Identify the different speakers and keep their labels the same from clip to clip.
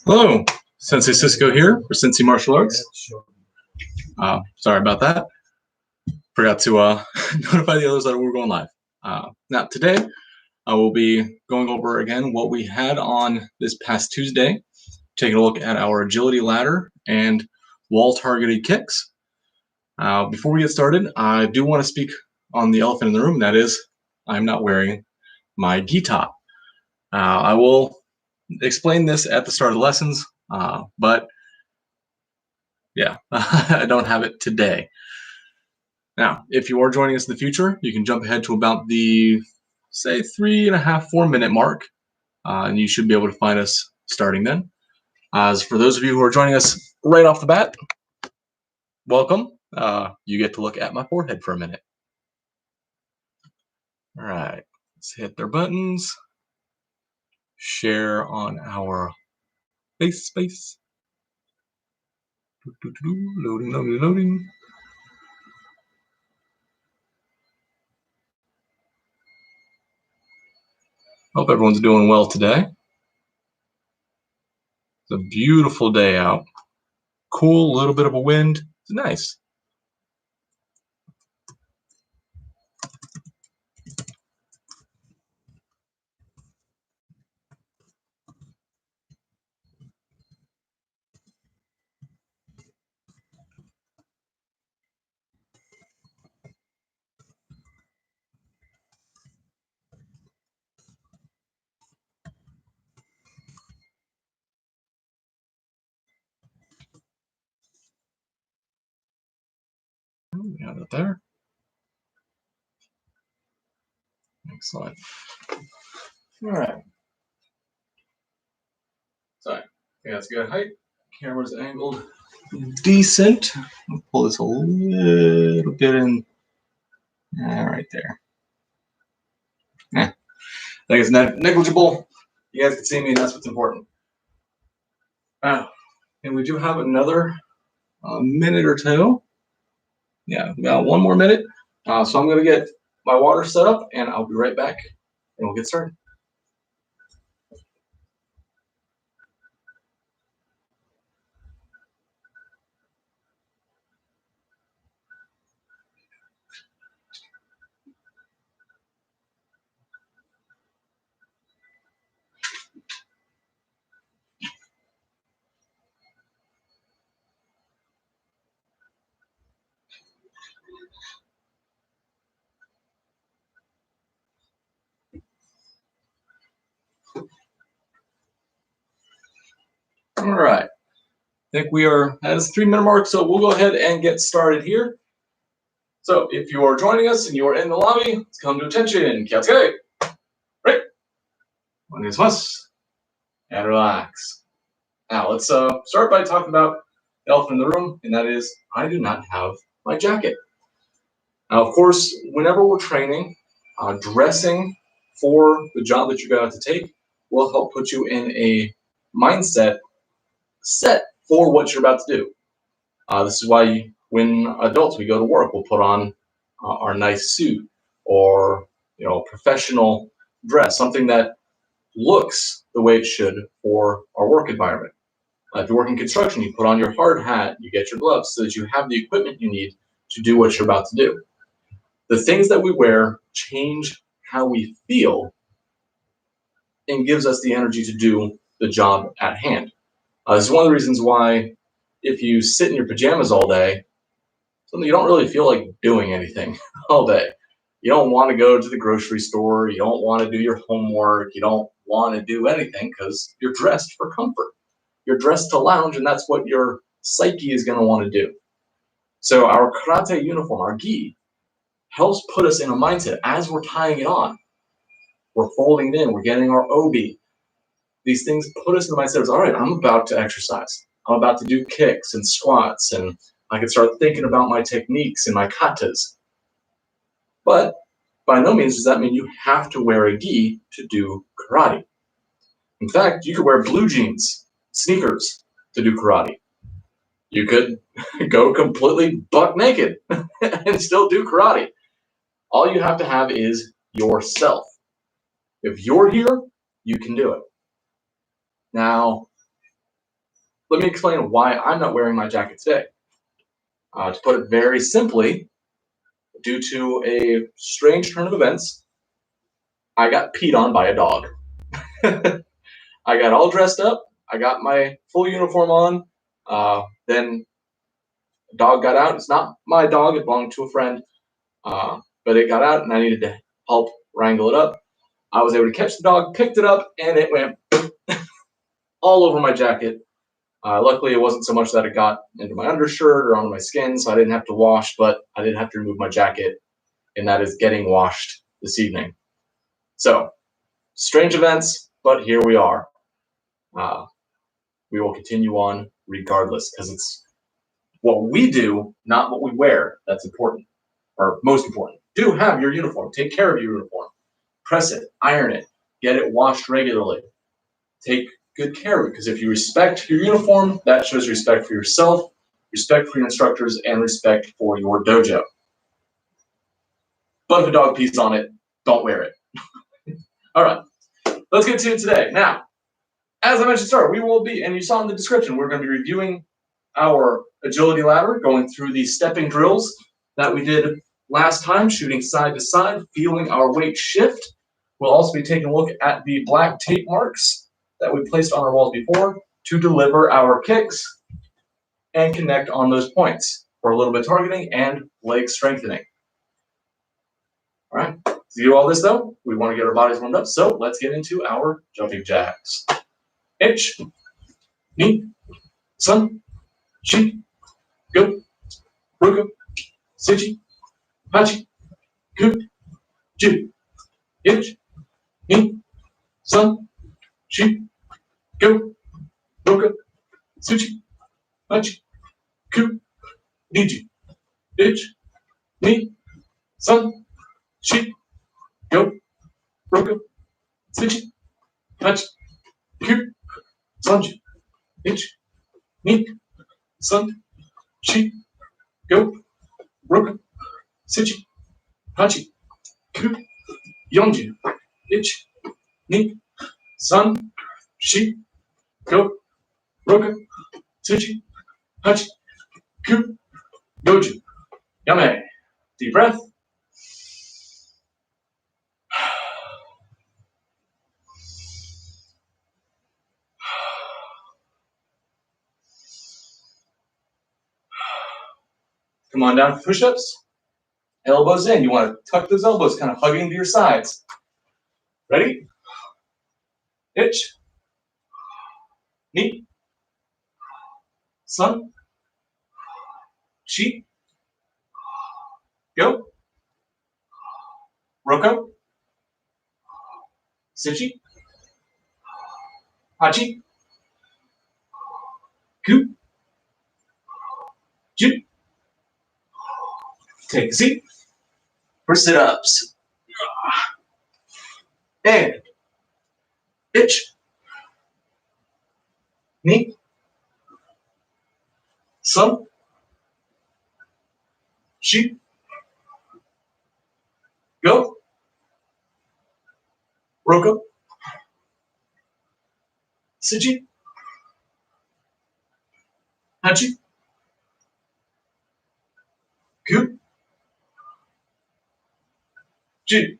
Speaker 1: Hello, Sensei Cisco here for Sensei Martial Arts. Sorry about that. Forgot to notify the others that we're going live. Now today, I will be going over again what we had on this past Tuesday, taking a look at our agility ladder and wall targeted kicks. Before we get started, I do want to speak on the elephant in the room. That is, I'm not wearing my gi top. I will explain this at the start of the lessons, but yeah, I don't have it today. Now, if you are joining us in the future, you can jump ahead to about the, say, 3.5, 4 minute mark, and you should be able to find us starting then. As for those of you who are joining us right off the bat, welcome. You get to look at my forehead for a minute. All right, let's hit their buttons. Share on our face space. Loading, loading, loading. Hope everyone's doing well today. It's a beautiful day out. Cool, a little bit of a wind. It's nice. We have it there. Excellent. All right. Sorry. Yeah, that's a good height. Camera's angled decent. I'll pull this a little bit in. Right there. I think it's negligible. You guys can see me, and that's what's important. And we do have another minute or two. Yeah, about 1 more minute. So I'm going to get my water set up, and I'll be right back, and we'll get started. All right. I think we are at the 3 minute mark, so we'll go ahead and get started here. So if you are joining us and you are in the lobby, let's come to attention. Kiatsuke. Right. And relax. Now let's start by talking about the elephant in the room, and that is I do not have my jacket. Now, of course, whenever we're training, dressing for the job that you're going to have to take will help put you in a mindset set for what you're about to do. This is why when adults, we go to work, we'll put on our nice suit or professional dress, something that looks the way it should for our work environment. If you work in construction, you put on your hard hat, you get your gloves so that you have the equipment you need to do what you're about to do. The things that we wear change how we feel and gives us the energy to do the job at hand. This is one of the reasons why if you sit in your pajamas all day, you don't really feel like doing anything all day. You don't want to go to the grocery store. You don't want to do your homework. You don't want to do anything because you're dressed for comfort. You're dressed to lounge, and that's what your psyche is going to want to do. So our karate uniform, our gi, helps put us in a mindset as we're tying it on. We're folding it in. We're getting our obi. These things put us in the mindset of, all right, I'm about to exercise. I'm about to do kicks and squats, and I can start thinking about my techniques and my katas. But by no means does that mean you have to wear a gi to do karate. In fact, you could wear blue jeans, sneakers to do karate. You could go completely buck naked and still do karate. All you have to have is yourself. If you're here, you can do it. Now, let me explain why I'm not wearing my jacket today. To put it very simply, due to a strange turn of events, I got peed on by a dog. I got all dressed up. I got my full uniform on. Then the dog got out. It's not my dog. It belonged to a friend. But it got out, and I needed to help wrangle it up. I was able to catch the dog, picked it up, and it went all over my jacket. Luckily, it wasn't so much that it got into my undershirt or onto my skin, so I didn't have to wash, but I did have to remove my jacket, and that is getting washed this evening. So, strange events, but here we are. We will continue on regardless, because it's what we do, not what we wear, that's important, or most important. Do have your uniform. Take care of your uniform. Press it, iron it, get it washed regularly. Take good care of it, because if you respect your uniform, that shows respect for yourself, respect for your instructors, and respect for your dojo. But if a dog pees on it, don't wear it. All right, let's get to it today. Now, as I mentioned, start, we will be, and you saw in the description, we're going to be reviewing our agility ladder, going through the stepping drills that we did last time, shooting side to side, feeling our weight shift. We'll also be taking a look at the black tape marks that we placed on our walls before to deliver our kicks and connect on those points for a little bit of targeting and leg strengthening. All right, to do all this though, we want to get our bodies warmed up, so let's get into our jumping jacks. Ich, ni, sun, shi, go, ruko, sichi, hachi, ku, ju. Ich, ni, sun, shi, go, ruko, sichi, hachi, ku, niju. Ich, ni, sun, shi, go, ruko, sichi, hachi, ku, sanji. Ich, ni, sun, shi, go, ruko, sichi, hachi, ku, yonju. Ich, ni, sun, shi, go, ruko, sichi, hachi, ku, doju. Yame. Deep breath. Come on down for push-ups. Elbows in. You want to tuck those elbows, kind of hugging to your sides. Ready? Ich, ni, sun, shi, go, roko, sichi, hachi, ku, ju. Take a seat for sit-ups. And ich, ni, sun, shi, go, roko, sichi, hachi, ku, ju.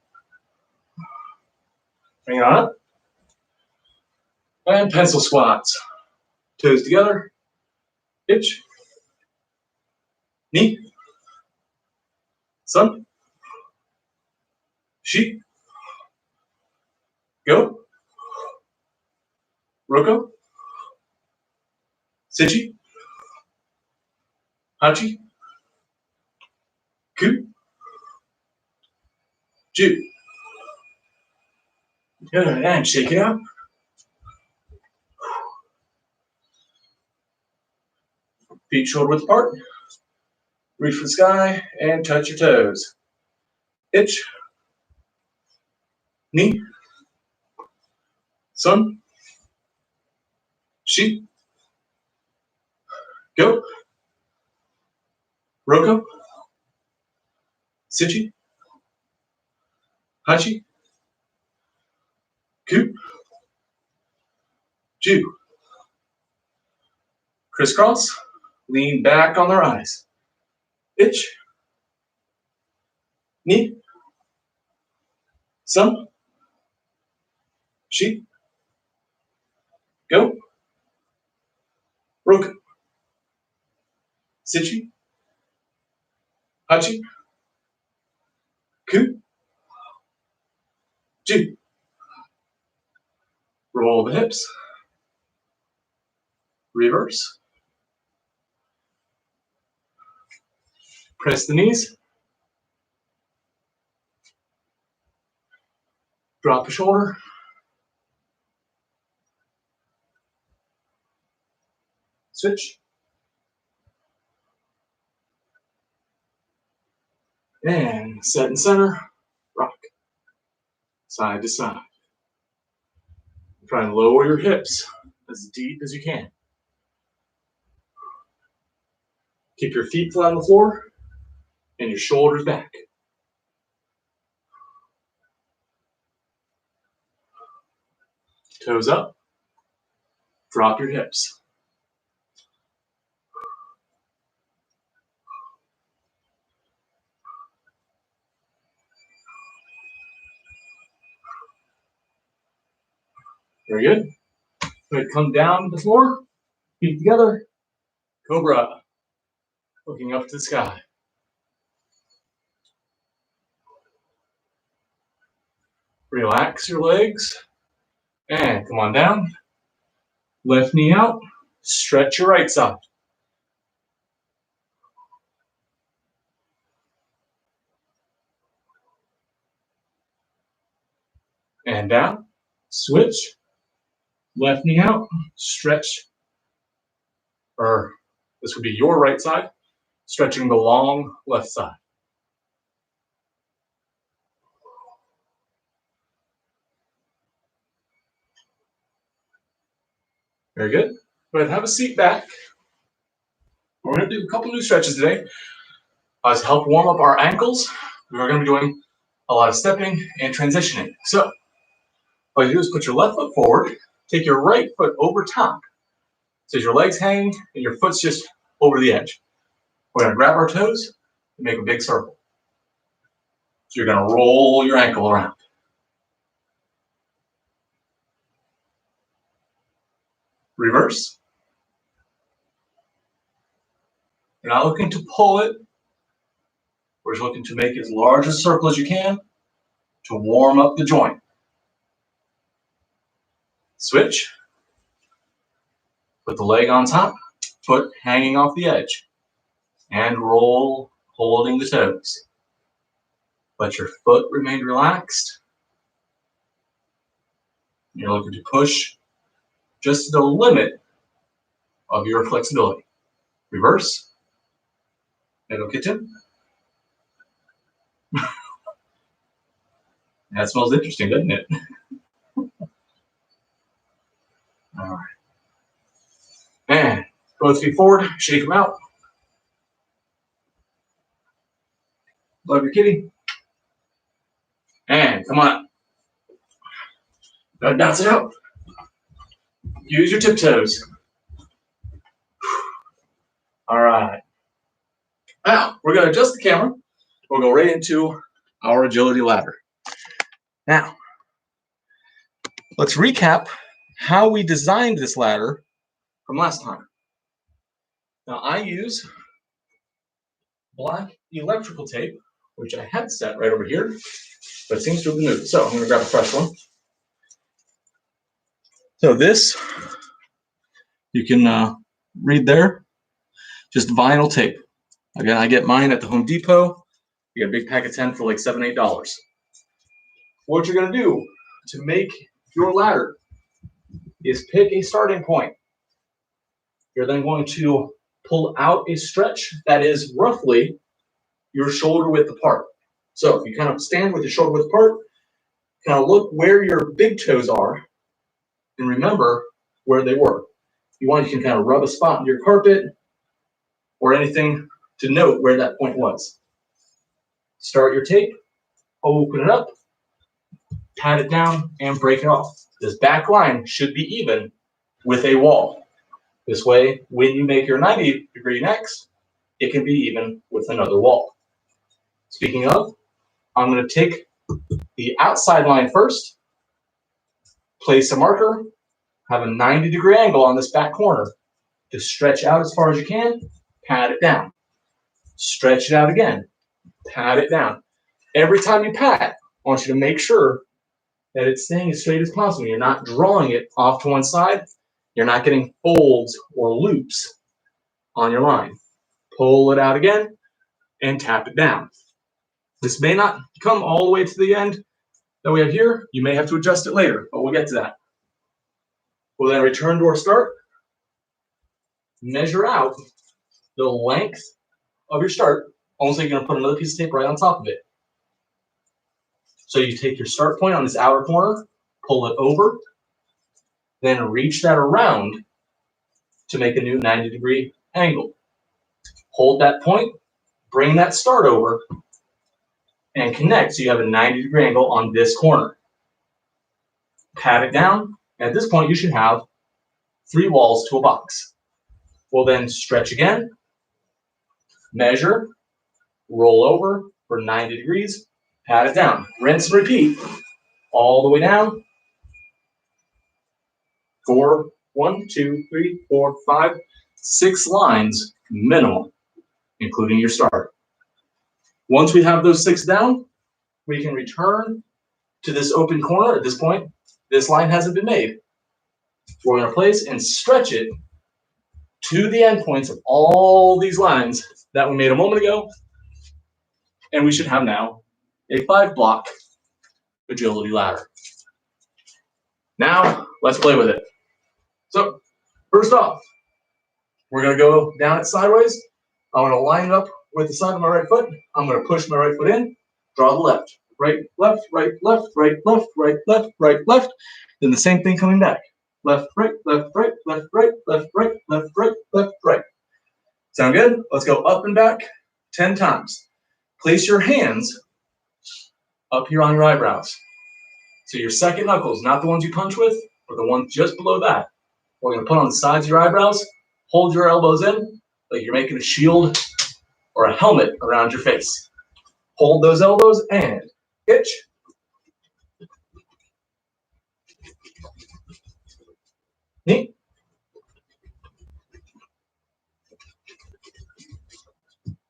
Speaker 1: Bring it on up. And pencil squats. Toes together. Ich, ni, sun, shi, go, roko, sichi, hachi, ku, ju. Good, and shake it out. Feet shoulder width apart. Reach for the sky and touch your toes. Ich, ni, sun, shi, go, roko, sichi, hachi, Coup. Ju. Crisscross. Lean back on their eyes. Itch. Knee. Some. Sheep. Go. Rook. Sichi. Hachi. Coup. Ju. Roll the hips. Reverse. Press the knees. Drop the shoulder. Switch. And set and center. Rock. Side to side. Try and lower your hips as deep as you can. Keep your feet flat on the floor and your shoulders back. Toes up. Drop your hips. Very good. Go ahead, come down to the floor, feet together, cobra, looking up to the sky. Relax your legs and come on down. Left knee out, stretch your right side. And down, switch, left knee out, stretch, or this would be your right side, stretching the long left side. Very good. Go ahead, have a seat back. We're going to do a couple new stretches today to help warm up our ankles. We're going to be doing a lot of stepping and transitioning. So all you do is put your left foot forward, take your right foot over top. So your legs hang and your foot's just over the edge. We're going to grab our toes and make a big circle. So you're going to roll your ankle around. Reverse. You're not looking to pull it. We're just looking to make as large a circle as you can to warm up the joint. Switch. Put the leg on top, foot hanging off the edge. And roll, holding the toes. Let your foot remain relaxed. You're looking to push just to the limit of your flexibility. Reverse. Middle kitchen. That smells interesting, doesn't it? All right. And both feet forward, shake them out. Love your kitty. And come on. Bounce it out. Use your tiptoes. All right. Now, we're going to adjust the camera. We'll go right into our agility ladder. Now, let's recap how we designed this ladder from last time. Now, I use black electrical tape, which I had set right over here, but it seems to have been moved. So I'm going to grab a fresh one. So this, you can read there, just vinyl tape. Again, I get mine at the Home Depot. You get a big pack of 10 for like $7, $8. What you're going to do to make your ladder is pick a starting point. You're then going to pull out a stretch that is roughly your shoulder width apart. So if you kind of stand with your shoulder width apart, kind of look where your big toes are and remember where they were. If you want, you can kind of rub a spot in your carpet or anything to note where that point was. Start your tape, open it up, pat it down, and break it off. This back line should be even with a wall. This way, when you make your 90-degree necks, it can be even with another wall. Speaking of, I'm going to take the outside line first, place a marker, have a 90-degree angle on this back corner. Just stretch out as far as you can, pat it down. Stretch it out again, pat it down. Every time you pat, I want you to make sure that it's staying as straight as possible. You're not drawing it off to one side. You're not getting folds or loops on your line. Pull it out again and tap it down. This may not come all the way to the end that we have here. You may have to adjust it later, but we'll get to that. We'll then return to our start. Measure out the length of your start, almost like you're going to put another piece of tape right on top of it. So you take your start point on this outer corner, pull it over, then reach that around to make a new 90-degree angle. Hold that point, bring that start over, and connect so you have a 90-degree angle on this corner. Pat it down. At this point, you should have 3 walls to a box. We'll then stretch again, measure, roll over for 90 degrees, pat it down. Rinse and repeat all the way down. 1, 2, 3, 4, 5, 6 lines minimum, including your start. Once we have those 6 down, we can return to this open corner. At this point, this line hasn't been made. We're going to place and stretch it to the endpoints of all these lines that we made a moment ago, and we should have now a 5-block agility ladder. Now, let's play with it. So, first off, we're going to go down it sideways. I'm going to line it up with the side of my right foot. I'm going to push my right foot in, draw the left. Right, left, right, left, right, left, right, left, right, left. Then the same thing coming back. Left, right, left, right, left, right, left, right, left, right, left, right. Sound good? Let's go up and back 10 times. Place your hands up here on your eyebrows. So your second knuckles, not the ones you punch with, or the ones just below that. We're going to put on the sides of your eyebrows. Hold your elbows in like you're making a shield or a helmet around your face. Hold those elbows and itch. Knee.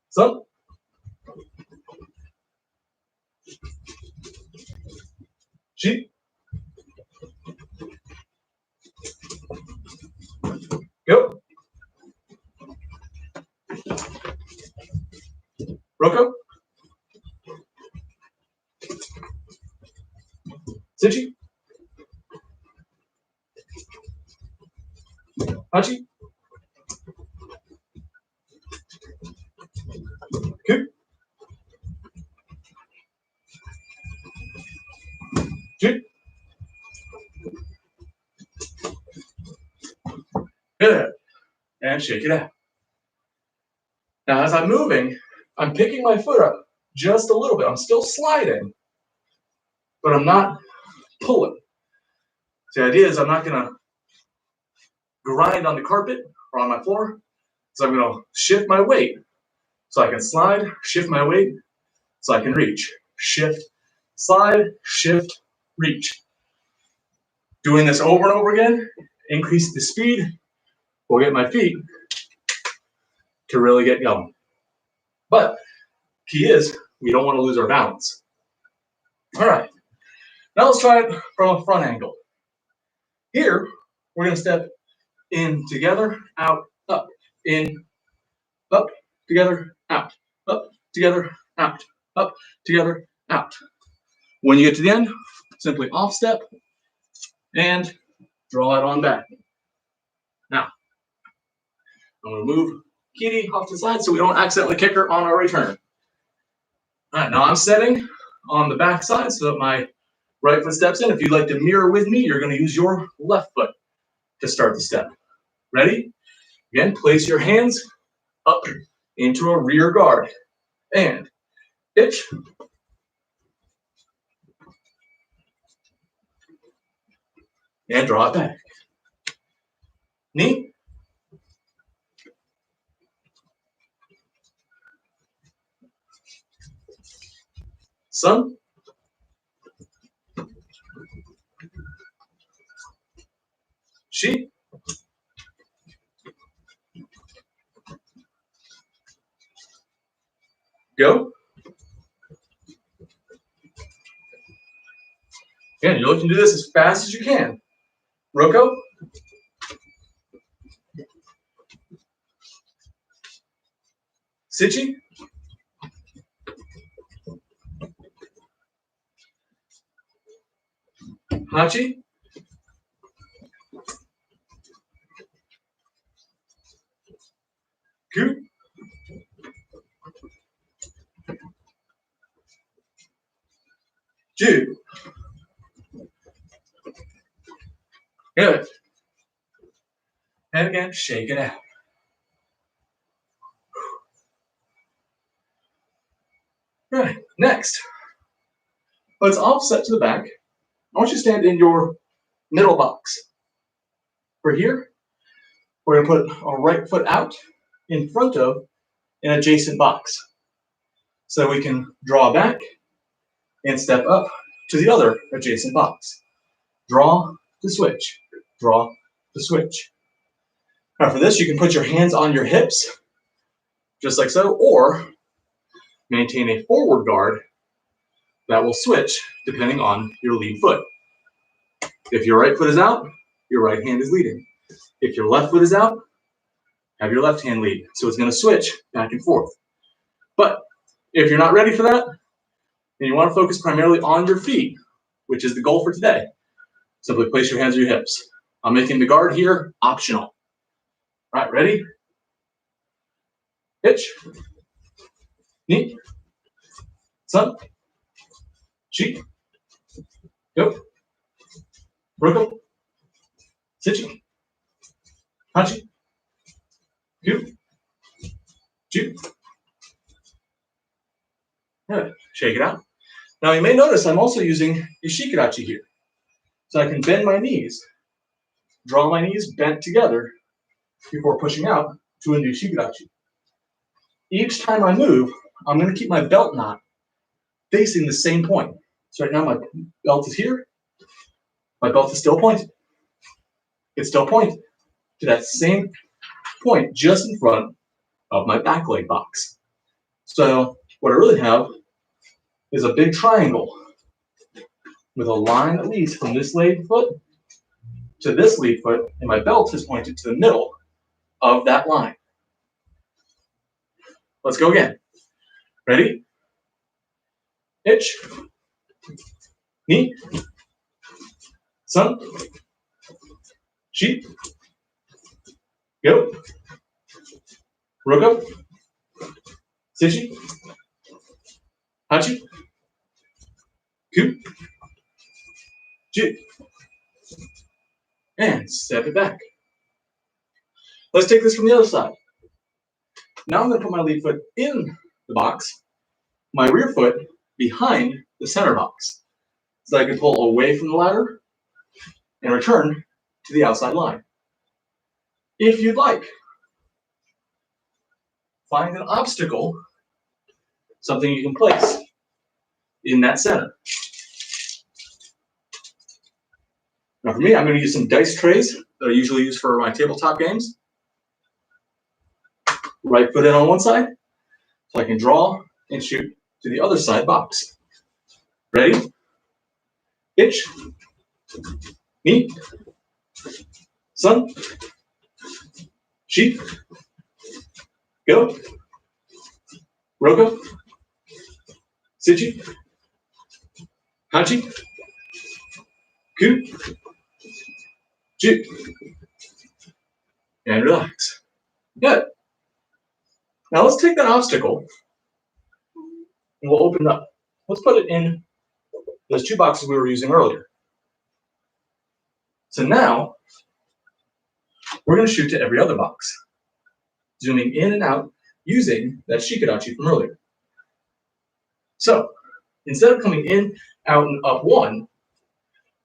Speaker 1: So. Sheep. Go. Roko. Sichi. Hachi. Ku. Ju. Good. And shake it out. Now, as I'm moving, I'm picking my foot up just a little bit. I'm still sliding, but I'm not pulling. So the idea is I'm not going to grind on the carpet or on my floor. So I'm going to shift my weight so I can slide, shift my weight so I can reach. Shift, slide, shift, reach. Doing this over and over again, increase the speed, will get my feet to really get going. But key is we don't want to lose our balance. All right, now let's try it from a front angle. Here, we're going to step in together, out, up, in, up, together, out, up, together, out, up, together, out. When you get to the end, simply off step and draw it on back. Now, I'm going to move Kitty off to the side so we don't accidentally kick her on our return. All right, now I'm setting on the back side so that my right foot steps in. If you'd like to mirror with me, you're going to use your left foot to start the step. Ready? Again, place your hands up into a rear guard. And itch. and draw it back. Ni, san, shi, go. Again, you're looking to do this as fast as you can. Roko, Sichi, Hachi, Ku, Ju. Good. And again, shake it out. Right, next. Let's offset to the back. I want you to stand in your middle box. For here, we're going to put our right foot out in front of an adjacent box. So we can draw back and step up to the other adjacent box. Draw to switch, draw to switch. Now for this, you can put your hands on your hips, just like so, or maintain a forward guard that will switch depending on your lead foot. If your right foot is out, your right hand is leading. If your left foot is out, have your left hand lead. So it's going to switch back and forth. But if you're not ready for that, and you want to focus primarily on your feet, which is the goal for today, simply place your hands on your hips. I'm making the guard here optional. All right, ready? Hitch. Ni. San. Shi. Go. Roko. Sichi. Hachi. Ku. Ju. Good. Shake it out. Now you may notice I'm also using Ishikirachi here. So I can bend my knees, draw my knees bent together before pushing out to a new Shikirachi. Each time I move, I'm going to keep my belt knot facing the same point. So right now my belt is here. My belt is still pointed. It's still pointed to that same point just in front of my back leg box. So what I really have is a big triangle with a line that leads from this lead foot to this lead foot, and my belt is pointed to the middle of that line. Let's go again. Ready? Hitch. Ni. San. Shi. Go. Roko. Sichi. Hachi. Ku. Ju. And step it back. Let's take this from the other side. Now I'm going to put my lead foot in the box, my rear foot behind the center box, so I can pull away from the ladder and return to the outside line. If you'd like, find an obstacle, something you can place in that center. Now for me, I'm going to use some dice trays that I usually use for my tabletop games. Right foot in on one side, so I can draw and shoot to the other side box. Ready? Hitch. Ni. San. Shi. Go. Roko. Sichi. Hachi. Ku. Ju. And relax. Good. Now let's take that obstacle and we'll open it up. Let's put it in those two boxes we were using earlier. So now we're going to shoot to every other box, zooming in and out using that Shikadachi from earlier. So instead of coming in, out, and up one,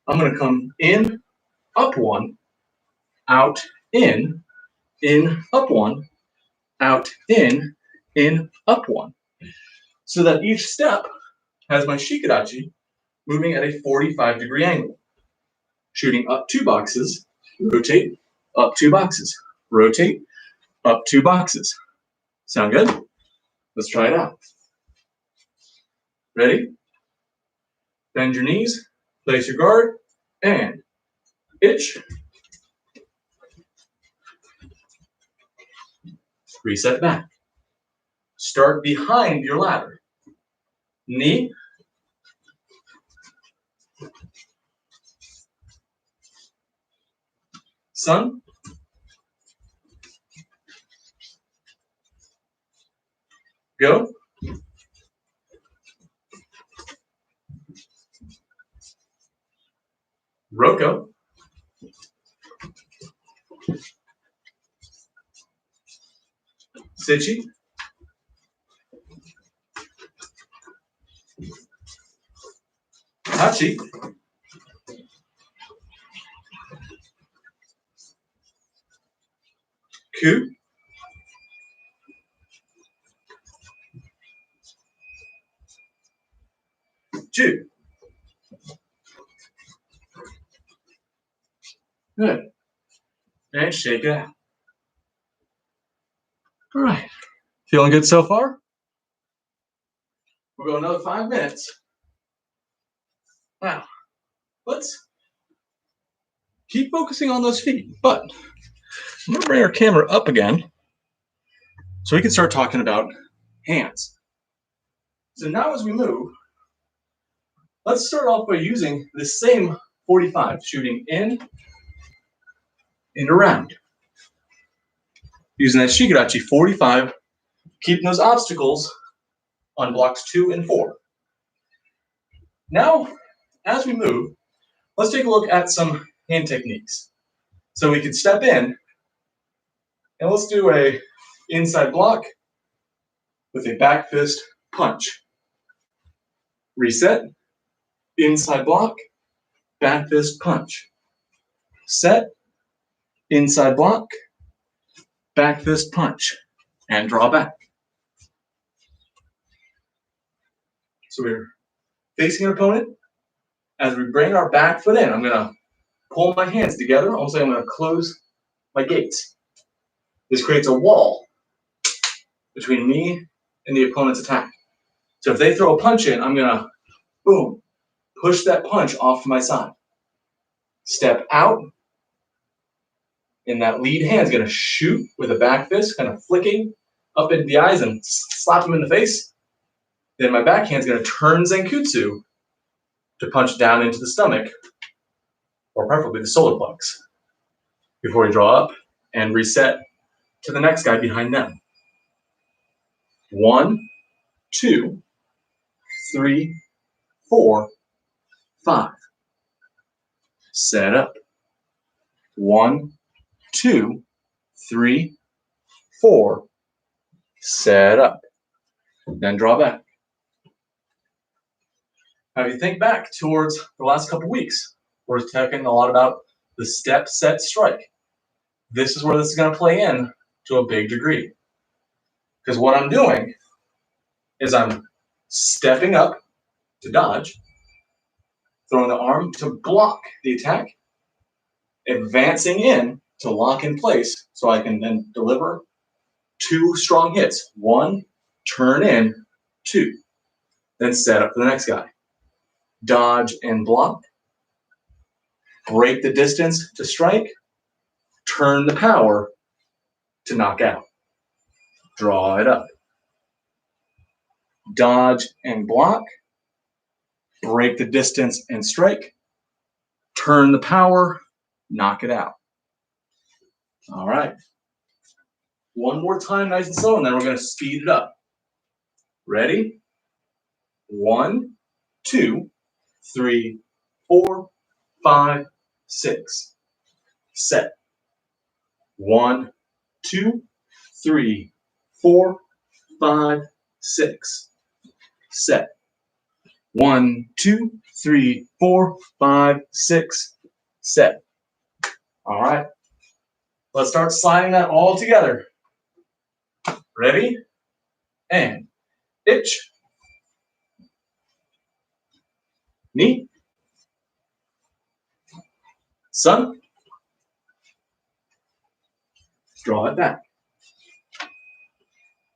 Speaker 1: I'm going to come in, up one, out, in, up one, out, in, up one. So that each step has my shikarachi moving at a 45-degree angle. Shooting up 2 boxes, rotate, up 2 boxes, rotate, up 2 boxes. Sound good? Let's try it out. Ready? Bend your knees, place your guard, and itch. Reset back. Start behind your ladder. Knee. Sun. Go. Roko. Sichi. Hachi. Ku. Ju. Good. And shake it out. All right. Feeling good so far? We'll go another 5 minutes. Now, let's keep focusing on those feet, but I'm going to bring our camera up again so we can start talking about hands. So now as we move, let's start off by using the same 45, shooting in and around. Using that shikarachi 45, keeping those obstacles on blocks 2 and 4. Now, as we move, let's take a look at some hand techniques. So we can step in, and let's do a inside block with a back fist punch. Reset, inside block, back fist punch. Set, inside block, back fist punch, and draw back. So we're facing an opponent. As we bring our back foot in, I'm going to pull my hands together. Almost like I'm going to close my gates. This creates a wall between me and the opponent's attack. So if they throw a punch in, I'm going to, boom, push that punch off to my side. Step out, and that lead hand is going to shoot with a back fist, kind of flicking up into the eyes and slap him in the face. Then my back hand is going to turn Zenkutsu to punch down into the stomach, or preferably the solar plex, before we draw up and reset to the next guy behind them. 1, 2, 3, 4, 5. Set up. 1, 2, 3, 4. Set up. Then draw back. Now, if you think back towards the last couple weeks, we're talking a lot about the step, set, strike. This is where this is going to play in to a big degree. Because what I'm doing is I'm stepping up to dodge, throwing the arm to block the attack, advancing in to lock in place so I can then deliver 2 strong hits. 1, turn in, 2. Then set up for the next guy. Dodge and block. Break the distance to strike. Turn the power to knock out. Draw it up. Dodge and block. Break the distance and strike. Turn the power, knock it out. All right. One more time, nice and slow, and then we're going to speed it up. Ready? 1, 2, 3, 4, 5, 6. Set. 1, 2, 3, 4, 5, 6. Set. 1, 2, 3, 4, 5, 6. Set. All right. Let's start sliding that all together. Ready? And itch, knee, sun, draw it back.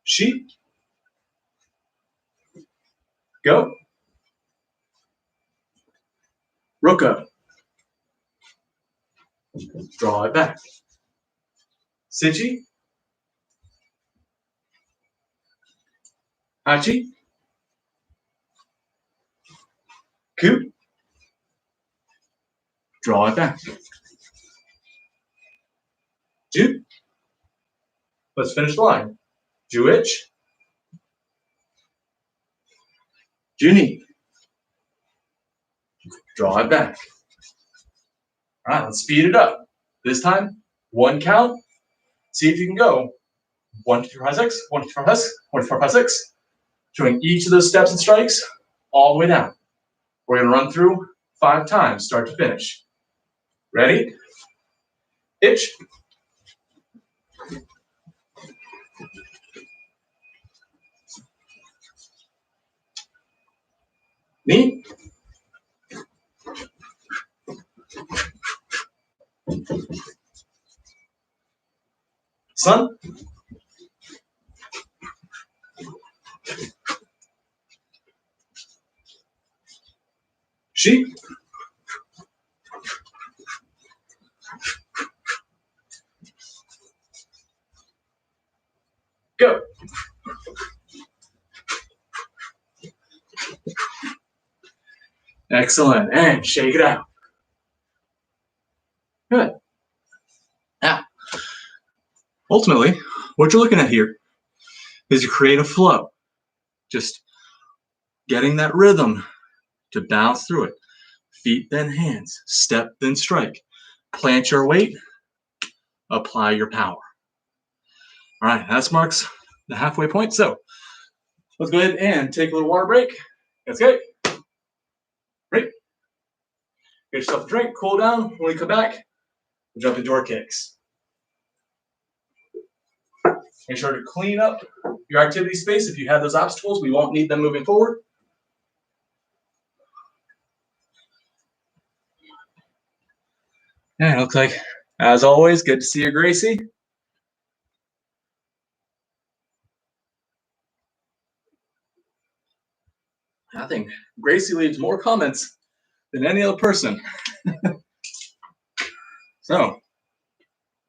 Speaker 1: Sheep, go, rook up, draw it back. Siji, hachi, ku, draw it back. Ju, let's finish the line. Juich, Juni, draw it back. All right, let's speed it up. This time, one count. See if you can go 1, 2, 3, 4, 5, 6, 1, 2, 3, 4, 5, 6, 1, 2, 3, 4, 5, 6. Showing each of those steps and strikes all the way down. We're going to run through 5 times, start to finish. Ready? Itch. Knee. Sun. Sheep. Go. Excellent. And shake it out. Good. Now, ultimately, what you're looking at here is you create a flow. Just getting that rhythm to bounce through it. Feet, then hands. Step, then strike. Plant your weight. Apply your power. All right, that marks the halfway point. So let's go ahead and take a little water break. Let's go. Break. Get yourself a drink, cool down. When we come back, we'll jump into our kicks. Make sure to clean up your activity space. If you have those obstacles, we won't need them moving forward. Yeah, it looks like, as always, good to see you, Gracie. I think Gracie leaves more comments than any other person. So,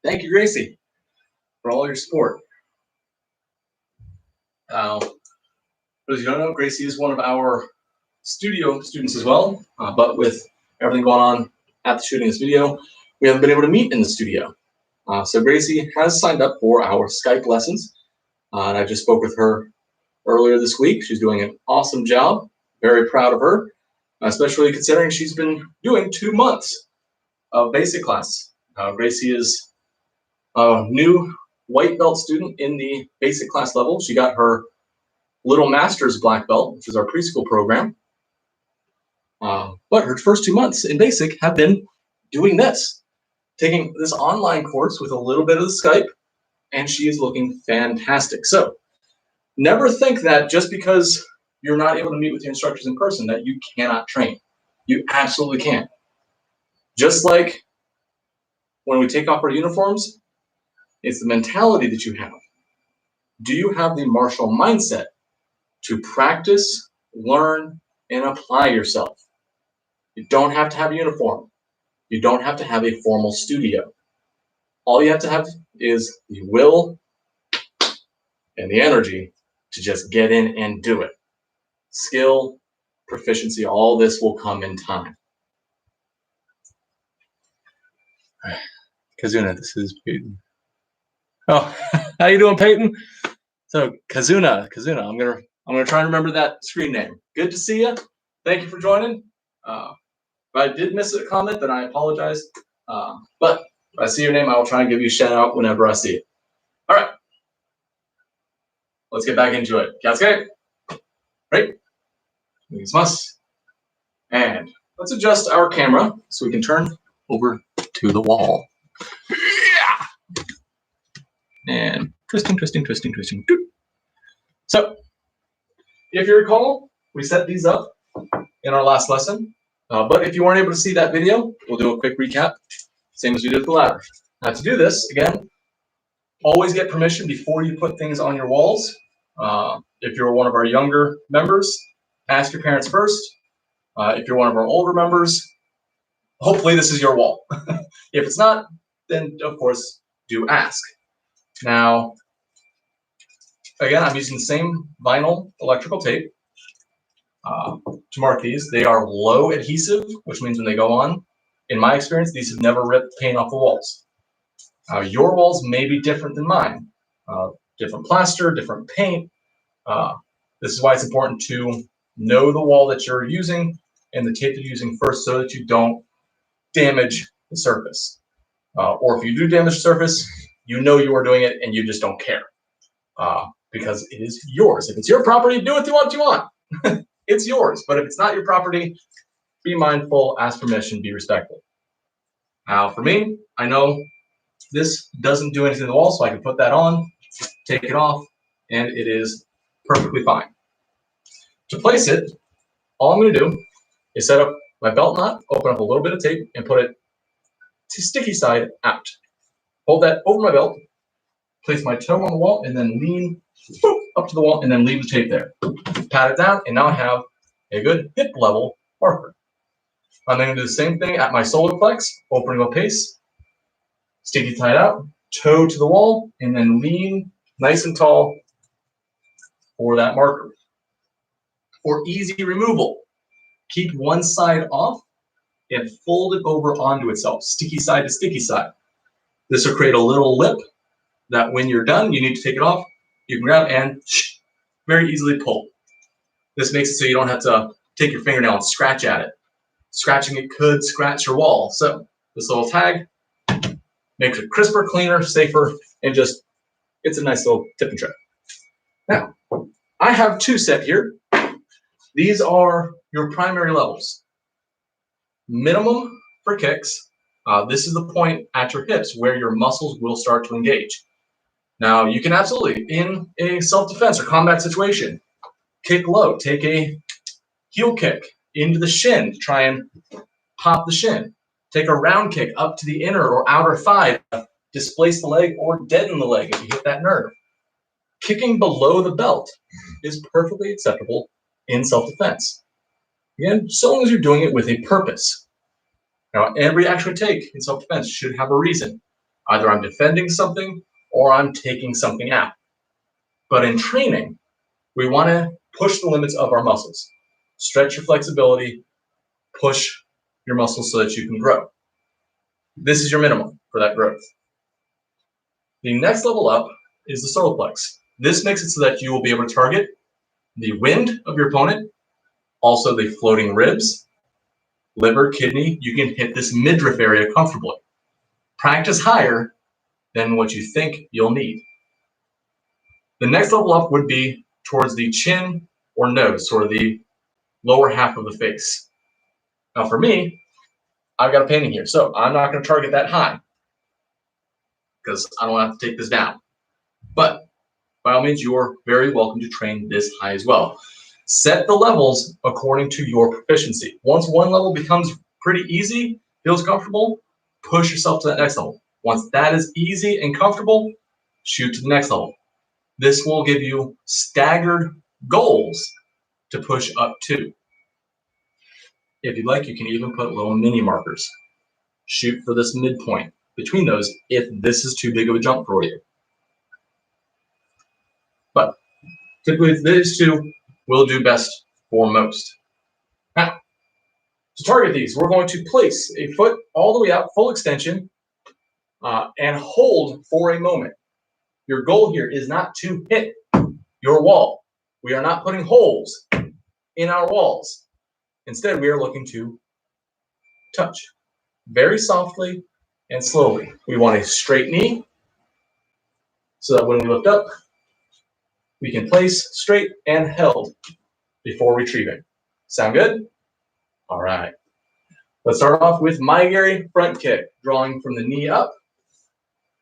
Speaker 1: thank you, Gracie, for all your support. For those you don't know, Gracie is one of our studio students as well, but with everything going on at the shooting of this video, we haven't been able to meet in the studio. So Gracie has signed up for our Skype lessons, and I just spoke with her earlier this week. She's doing an awesome job. Very proud of her, especially considering she's been doing 2 months of basic class. Gracie is a new white belt student in the basic class level. She got her Little Masters black belt, which is our preschool program. But her first 2 months in basic have been doing this, taking this online course with a little bit of the Skype, and she is looking fantastic. So never think that just because you're not able to meet with your instructors in person that you cannot train. You absolutely can. Just like when we take off our uniforms, it's the mentality that you have. Do you have the martial mindset to practice, learn, and apply yourself? You don't have to have a uniform. You don't have to have a formal studio. All you have to have is the will and the energy to just get in and do it. Skill, proficiency, all this will come in time. Kazuna, this is Peyton. Oh, how you doing, Peyton? So Kazuna, I'm gonna try and remember that screen name. Good to see you. Thank you for joining. If I did miss a comment, then I apologize. But if I see your name, I will try and give you a shout out whenever I see it. All right, let's get back into it. Cascade. Right. Must. And let's adjust our camera so we can turn over to the wall. Yeah. And twisting, twisting, twisting, twisting. So, if you recall, we set these up in our last lesson. But if you weren't able to see that video, we'll do a quick recap, same as we did with the ladder. Now, to do this, again, always get permission before you put things on your walls. If you're one of our younger members, ask your parents first. If you're one of our older members, hopefully this is your wall. If it's not, then of course, do ask. Now, again, I'm using the same vinyl electrical tape to mark these. They are low adhesive, which means when they go on, in my experience, these have never ripped paint off the walls. Your walls may be different than mine. Different plaster, different paint. This is why it's important to know the wall that you're using and the tape that you're using first so that you don't damage the surface. Or if you do damage the surface, you know you are doing it and you just don't care. Because it is yours. If it's your property, do what you want. It's yours. But if it's not your property, be mindful, ask permission, be respectful. Now, for me, I know this doesn't do anything to the wall, so I can put that on, take it off, and it is perfectly fine. To place it, all I'm going to do is set up my belt knot, open up a little bit of tape, and put it to sticky side out. Hold that over my belt, place my toe on the wall, and then lean up to the wall, and then leave the tape there. Pat it down, and now I have a good hip level marker. I'm then going to do the same thing at my solar plex, opening a pace, sticky tie it out, toe to the wall, and then lean nice and tall for that marker. For easy removal, keep one side off and fold it over onto itself, sticky side to sticky side. This will create a little lip that when you're done, you need to take it off. You can grab and very easily pull. This makes it so you don't have to take your fingernail and scratch at it. Scratching it could scratch your wall. So this little tag makes it crisper, cleaner, safer, and just, it's a nice little tip and trick. Now, I have two set here. These are your primary levels. Minimum for kicks. This is the point at your hips where your muscles will start to engage. Now, you can absolutely, in a self-defense or combat situation, kick low, take a heel kick into the shin to try and pop the shin. Take a round kick up to the inner or outer thigh to displace the leg or deaden the leg if you hit that nerve. Kicking below the belt is perfectly acceptable in self-defense. Again, so long as you're doing it with a purpose. Now, every action we take in self-defense should have a reason. Either I'm defending something or I'm taking something out. But in training, we want to push the limits of our muscles. Stretch your flexibility, push your muscles so that you can grow. This is your minimum for that growth. The next level up is the solar plex. This makes it so that you will be able to target the wind of your opponent, also the floating ribs, liver, kidney. You can hit this midriff area comfortably. Practice higher than what you think you'll need. The next level up would be towards the chin or nose, sort of the lower half of the face. Now for me, I've got a painting here, so I'm not going to target that high because I don't have to take this down. But by all means, you're very welcome to train this high as well. Set the levels according to your proficiency. Once one level becomes pretty easy, feels comfortable, push yourself to that next level. Once that is easy and comfortable, shoot to the next level. This will give you staggered goals to push up to. If you'd like, you can even put little mini markers. Shoot for this midpoint between those if this is too big of a jump for you. But typically, these two will do best for most. Now, to target these, we're going to place a foot all the way out, full extension, and hold for a moment. Your goal here is not to hit your wall. We are not putting holes in our walls. Instead, we are looking to touch very softly and slowly. We want a straight knee so that when we lift up, we can place straight and held before retrieving. Sound good? All right. Let's start off with Maigiri front kick, drawing from the knee up,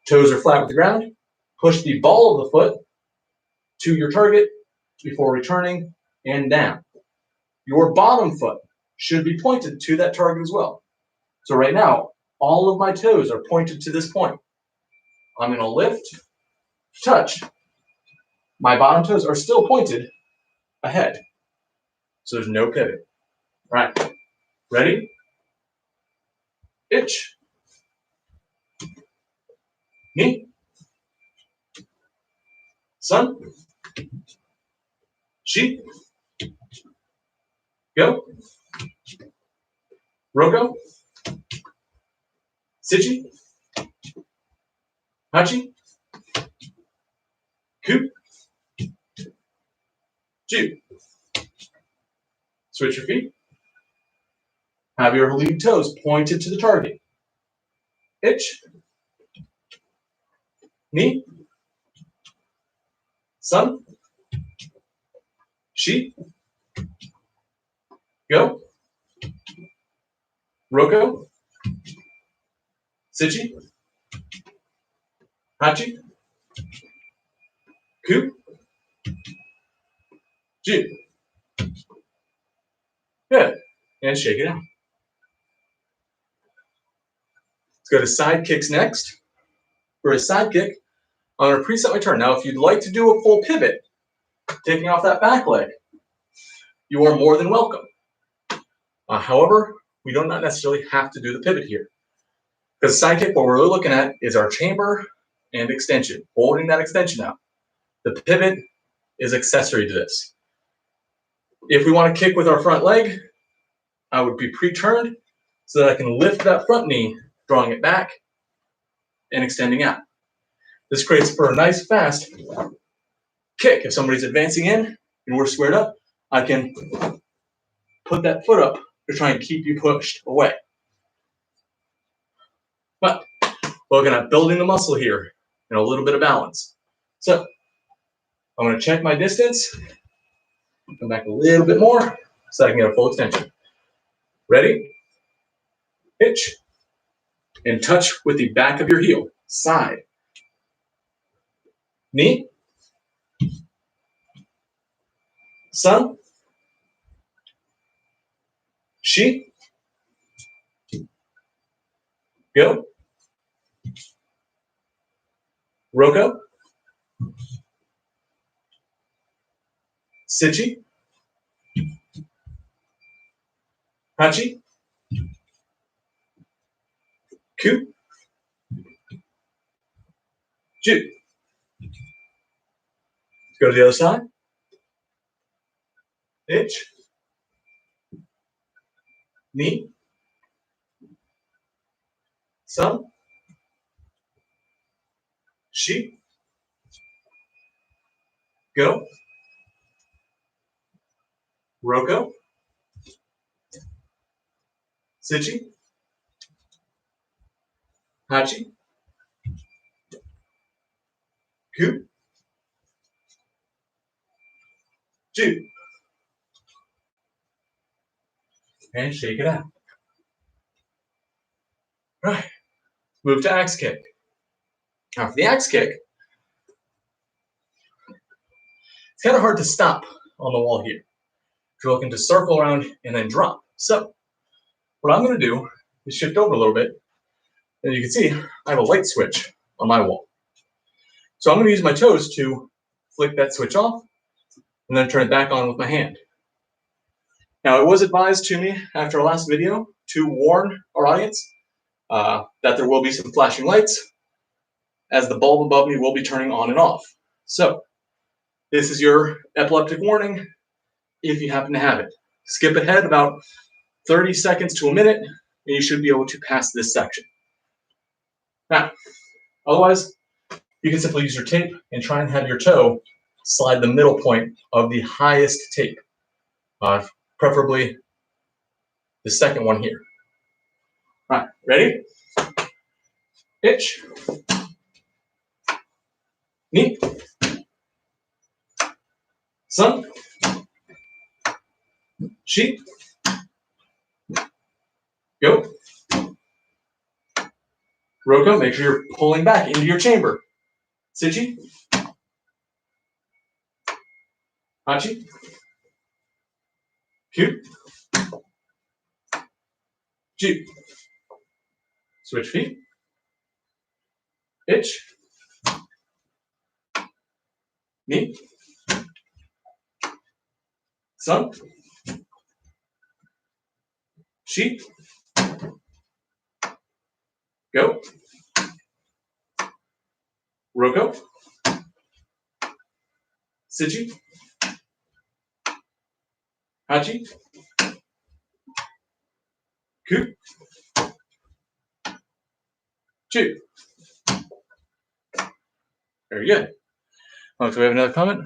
Speaker 1: Toes are flat with the ground. Push the ball of the foot to your target before returning and down. Your bottom foot should be pointed to that target as well. So right now, all of my toes are pointed to this point. I'm going to lift, touch. My bottom toes are still pointed ahead. So there's no pivot. All right, ready? Itch. Knee. Sun. Sheep. Go. Roko. Sichi. Hachi. Coop. Ju. Switch your feet. Have your lead toes pointed to the target. Itch. Knee. Sun. Sheep. Go. Roko. Sichi. Hachi. Coop. Ju. Good. And shake it out. Let's go to side kicks next. For a side kick, I'm going to preset my turn. Now, if you'd like to do a full pivot, taking off that back leg, you are more than welcome. However, we do not necessarily have to do the pivot here. Because side kick, what we're really looking at is our chamber and extension, holding that extension out. The pivot is accessory to this. If we want to kick with our front leg, I would be pre-turned so that I can lift that front knee, drawing it back and extending out. This creates for a nice, fast kick. If somebody's advancing in and we're squared up, I can put that foot up to try and keep you pushed away. But we're looking at building the muscle here and a little bit of balance. So I'm going to check my distance, come back a little bit more so I can get a full extension. Ready? Hitch and touch with the back of your heel. Side. Knee. Sun. Sheep. Go. Roko. Sichi. Hachi. Coop. Ju. Go to the other side. Itch. Knee. Sun. Sheep. Go. Roko. Sichi. Hachi. Coop. Ju. And shake it out. Right. Move to axe kick. Now for the axe kick, it's kind of hard to stop on the wall here. You're looking to circle around and then drop. So what I'm going to do is shift over a little bit. And you can see I have a light switch on my wall. So I'm going to use my toes to flick that switch off and then turn it back on with my hand. Now, it was advised to me after our last video to warn our audience that there will be some flashing lights as the bulb above me will be turning on and off. So this is your epileptic warning if you happen to have it. Skip ahead about 30 seconds to a minute and you should be able to pass this section. Now, otherwise, you can simply use your tape and try and have your toe slide the middle point of the highest tape, preferably the second one here. All right, ready? Itch. Knee. Sun. Sheep. Go. Roko, make sure you're pulling back into your chamber. Sichi. Hachi. Kyu. Ju. Switch feet. Ich. Ni. Sun. Shi. Go. Roko. Sichi. Hachi. Ku. Chu. Very good. Oh, so we have another comment?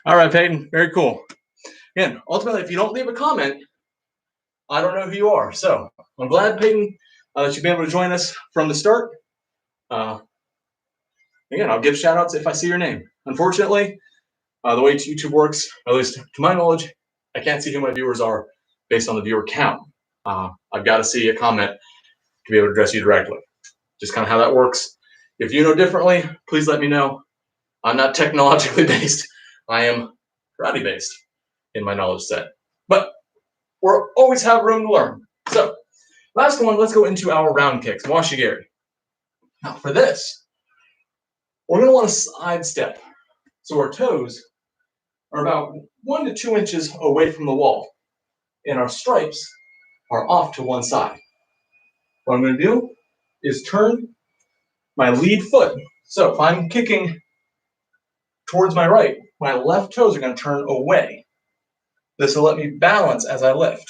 Speaker 1: All right, Peyton. Very cool. Again, ultimately, if you don't leave a comment, I don't know who you are. So I'm glad, Peyton, that you've been able to join us from the start. Again, I'll give shout outs if I see your name. Unfortunately, the way YouTube works, at least to my knowledge, I can't see who my viewers are based on the viewer count. I've got to see a comment to be able to address you directly. Just kind of how that works. If you know differently, please let me know. I'm not technologically based. I am karate based in my knowledge set. But we'll always have room to learn. So, last one, let's go into our round kicks, washigiri. Now for this, we're going to want to side step. So our toes are about 1 to 2 inches away from the wall, and our stripes are off to one side. What I'm going to do is turn my lead foot. So if I'm kicking towards my right, my left toes are going to turn away. This will let me balance as I lift.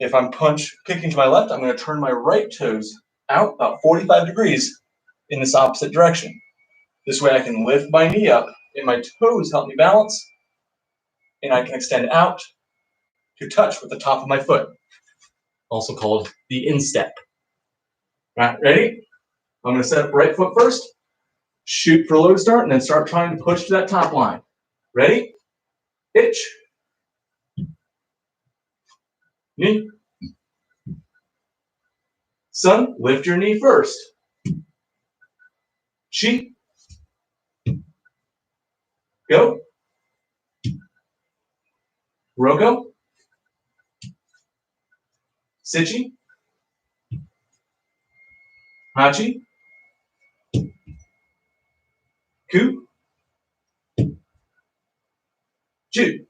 Speaker 1: If I'm kicking to my left, I'm going to turn my right toes out about 45 degrees in this opposite direction. This way I can lift my knee up and my toes help me balance, and I can extend out to touch with the top of my foot, also called the instep. Right, ready? I'm going to set up right foot first, shoot for a low start, and then start trying to push to that top line. Ready? Ich. Knee. Sun, lift your knee first. Chi. Go. Roko. Sichi. Hachi. Ku. Ju.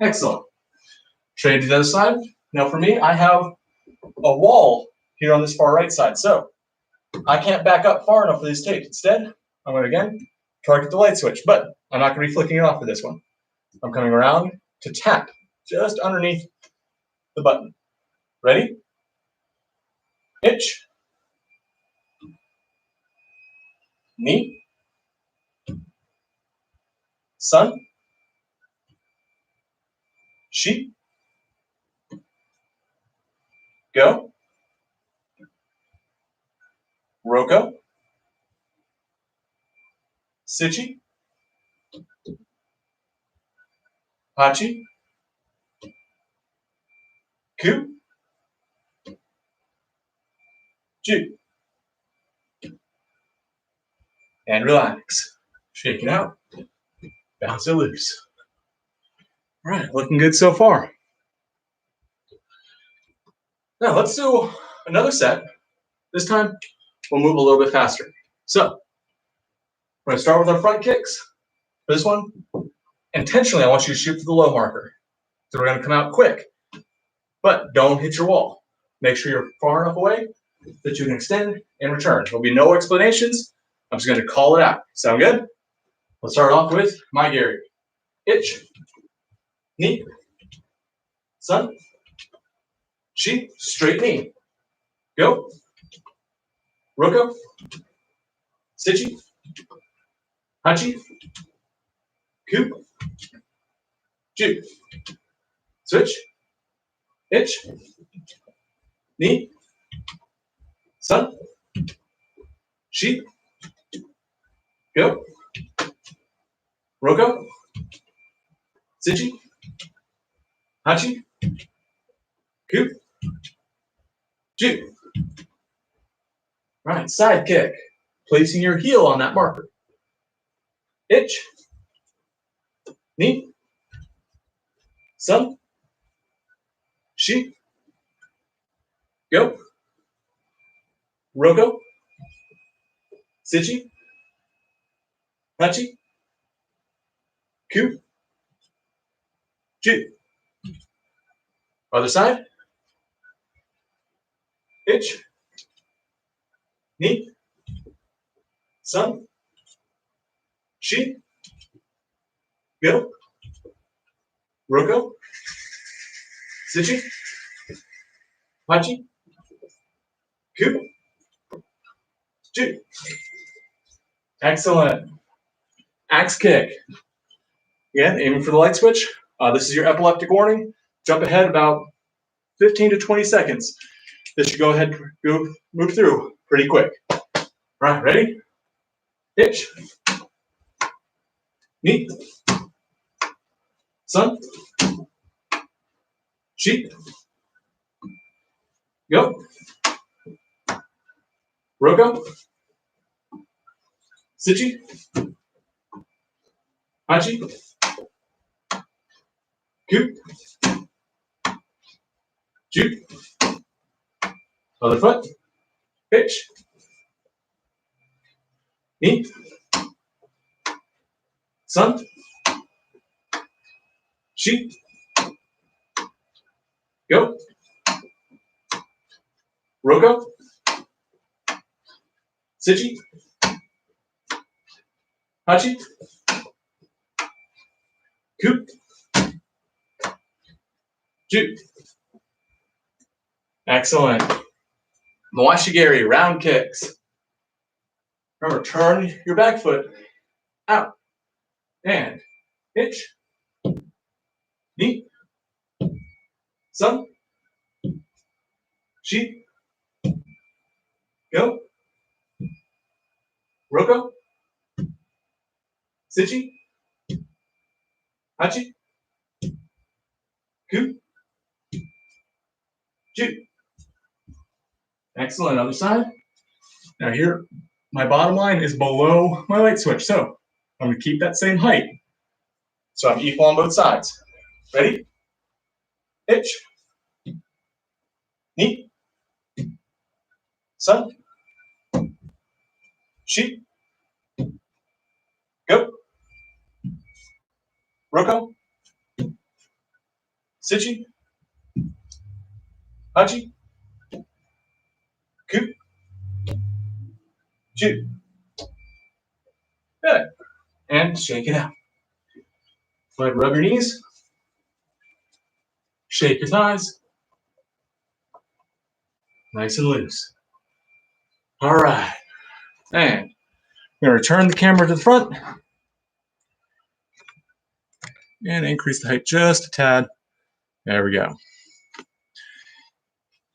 Speaker 1: Excellent. Trade to the other side. Now for me, I have a wall here on this far right side, so I can't back up far enough for this tape. Instead, I'm going to again target the light switch, but I'm not going to be flicking it off for this one. I'm coming around to tap just underneath the button. Ready? Ich. Knee. Sun. Shi. Go. Roko. Sichi. Hachi. Ku. Ju. And relax. Shake it out. Bounce it loose. All right, looking good so far. Now let's do another set. This time, we'll move a little bit faster. So, we're going to start with our front kicks. For this one, intentionally, I want you to shoot for the low marker. So we're going to come out quick, but don't hit your wall. Make sure you're far enough away that you can extend and return. There'll be no explanations. I'm just going to call it out. Sound good? Let's start off with my Gary. Ich. Knee. Sun. Shi. Straight knee. Go. Roko. Sichi. Hachi. Ku. Ju. Switch. Ich. Knee. Sun. Shi. Go. Roko. Sichi. Hachi. Coop. Ju. Right, side kick. Placing your heel on that marker. Itch. Knee. Sun. Shi. Go. Rogo. Sichi. Hachi. Coop. Ju. Other side. Itch. Knee. Sun. Shi. Go. Rogo. Sichi. Hachi. Coop. Ju. Excellent. Axe kick. Again, aiming for the light switch. This is your epileptic warning. Jump ahead about 15 to 20 seconds. This should go ahead and move through pretty quick. All right, ready? Itch. Knee. Sun. Sheep. Go. Rogo. Sichi. Hachi. Coop. Ju. Other foot. Pitch. Knee. Sun. Sheep. Go. Rogo. Sichi. Hachi. Coop. Ju. Excellent. Mawashigiri, round kicks. Remember, turn your back foot out. And hitch. Knee. Sun. Sheep. Go. Roko. Sichi. Hachi. Ku. Ju. Excellent. Other side. Now here, my bottom line is below my light switch. So I'm going to keep that same height. So I'm equal on both sides. Ready? Hitch. Knee. Sun. Sheep. Go. Roko. Sichi. Hachi. Ku. Ju. Good. And shake it out. Go ahead, rub your knees. Shake your thighs. Nice and loose. All right. And I'm going to return the camera to the front and increase the height just a tad. There we go.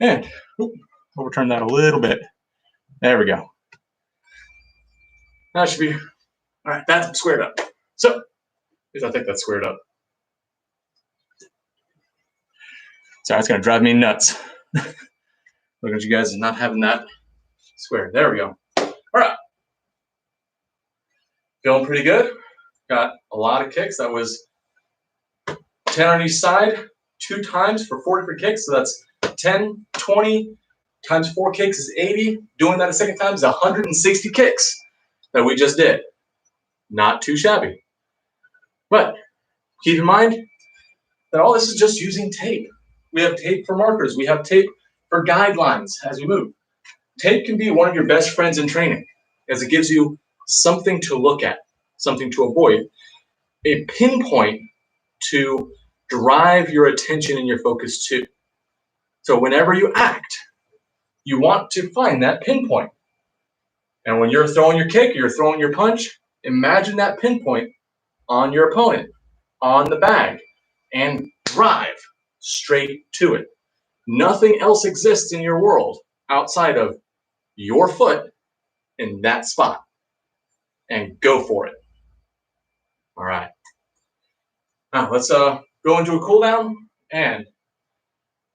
Speaker 1: And overturn that a little bit. There we go. That should be, all right, that's squared up. So, I think that's squared up. Sorry, it's going to drive me nuts. Look at you guys not having that square. There we go. All right. Feeling pretty good. Got a lot of kicks. That was 10 on each side, 2 times for 4 different kicks. So that's 10, 20 times 4 kicks is 80. Doing that a second time is 160 kicks that we just did. Not too shabby. But keep in mind that all this is just using tape. We have tape for markers. We have tape for guidelines as we move. Tape can be one of your best friends in training, as it gives you something to look at, something to avoid, a pinpoint to drive your attention and your focus to. So whenever you act, you want to find that pinpoint. And when you're throwing your kick, you're throwing your punch, imagine that pinpoint on your opponent, on the bag, and drive straight to it. Nothing else exists in your world outside of your foot in that spot. And go for it. All right. Now let's go into a cool down, and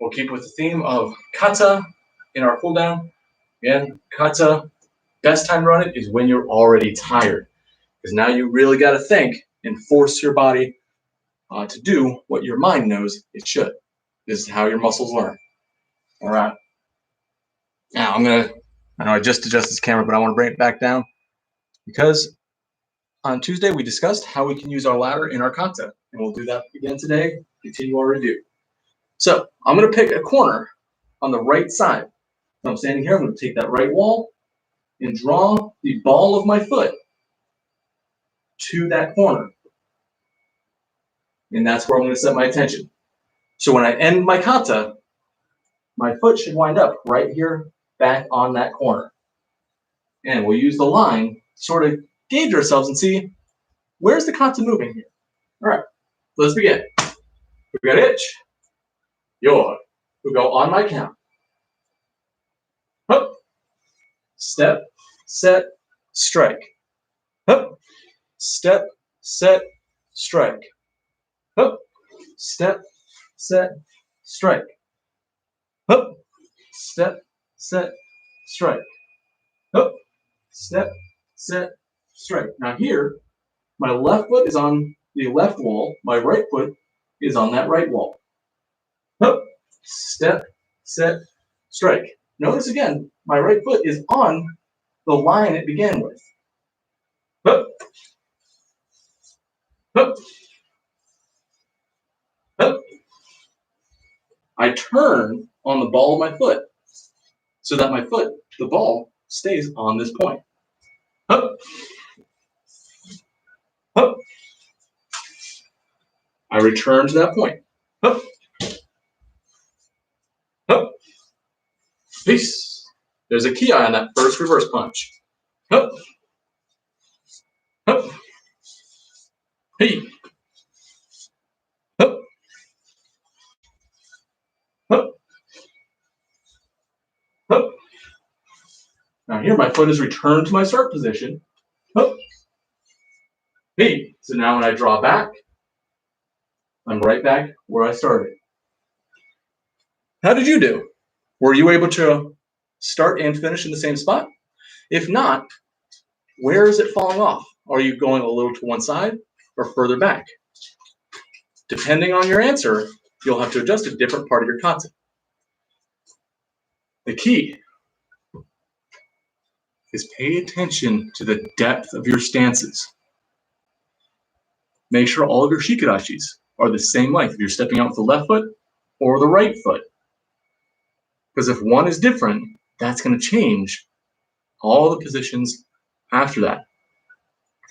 Speaker 1: We'll keep with the theme of kata in our cool down. Again, kata, best time to run it is when you're already tired. Because now you really got to think and force your body to do what your mind knows it should. This is how your muscles learn. All right. Now I know I just adjusted this camera, but I want to bring it back down because on Tuesday we discussed how we can use our ladder in our kata, and we'll do that again today. Continue our review. So I'm going to pick a corner on the right side. So I'm standing here. I'm going to take that right wall and draw the ball of my foot to that corner. And that's where I'm going to set my attention. So when I end my kata, my foot should wind up right here back on that corner. And we'll use the line to sort of gauge ourselves and see where's the kata moving here. All right, let's begin. We got itch, your. We'll go on my count. Hup. Step, set, strike. Hup. Step, set, strike. Hup. Step, set, strike. Hup. Step, set, strike. Hup. Step, set, strike. Now here, my left foot is on the left wall. My right foot is on that right wall. Hup. Step, set, strike. Notice again, my right foot is on the line it began with. Hup. Hup. Hup. I turn on the ball of my foot so that my foot, the ball, stays on this point. Hup. Hup. I return to that point. Hup. Hup. Peace. There's a ki on that first reverse punch. Hup. Hup. Hey. Hup. Hup. Hup. Now here my foot is returned to my start position. Hup. Hey. So now when I draw back, I'm right back where I started. How did you do? Were you able to start and finish in the same spot? If not, where is it falling off? Are you going a little to one side or further back? Depending on your answer, you'll have to adjust a different part of your kata. The key is pay attention to the depth of your stances. Make sure all of your shikodashis are the same length if you're stepping out with the left foot or the right foot. Because if one is different, that's going to change all the positions after that.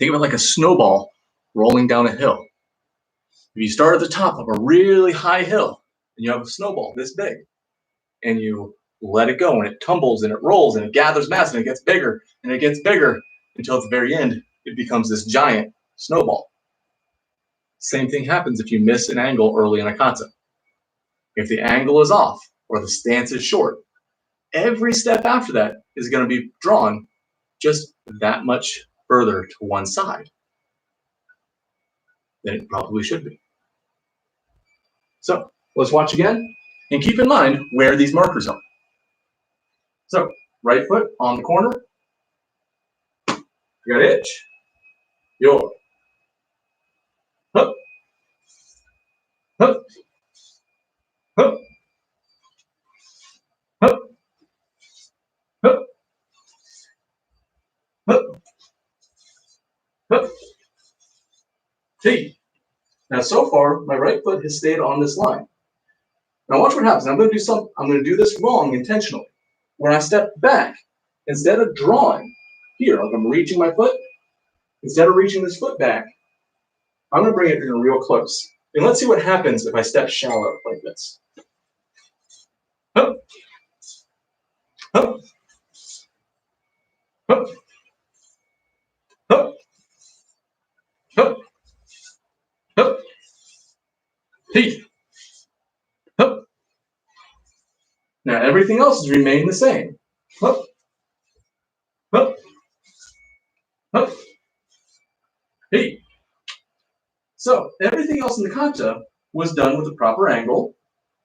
Speaker 1: Think of it like a snowball rolling down a hill. If you start at the top of a really high hill and you have a snowball this big and you let it go and it tumbles and it rolls and it gathers mass and it gets bigger and it gets bigger until at the very end it becomes this giant snowball. Same thing happens if you miss an angle early in a kata. If the angle is off or the stance is short, every step after that is going to be drawn just that much further to one side than it probably should be. So let's watch again and keep in mind where these markers are. So right foot on the corner, you got itch, your, hup, hup, hup, hup, hup, hup, hup, T. Now so far, my right foot has stayed on this line. Now watch what happens. I'm going to do this wrong intentionally. When I step back, instead of drawing here, like I'm reaching my foot, instead of reaching this foot back, I'm going to bring it in real close. And let's see what happens if I step shallow like this. Hup, hup, hup, hup, hup, hup, T. Hup. Now everything else has remained the same. Hup, hup, hup, T. So everything else in the kata was done with the proper angle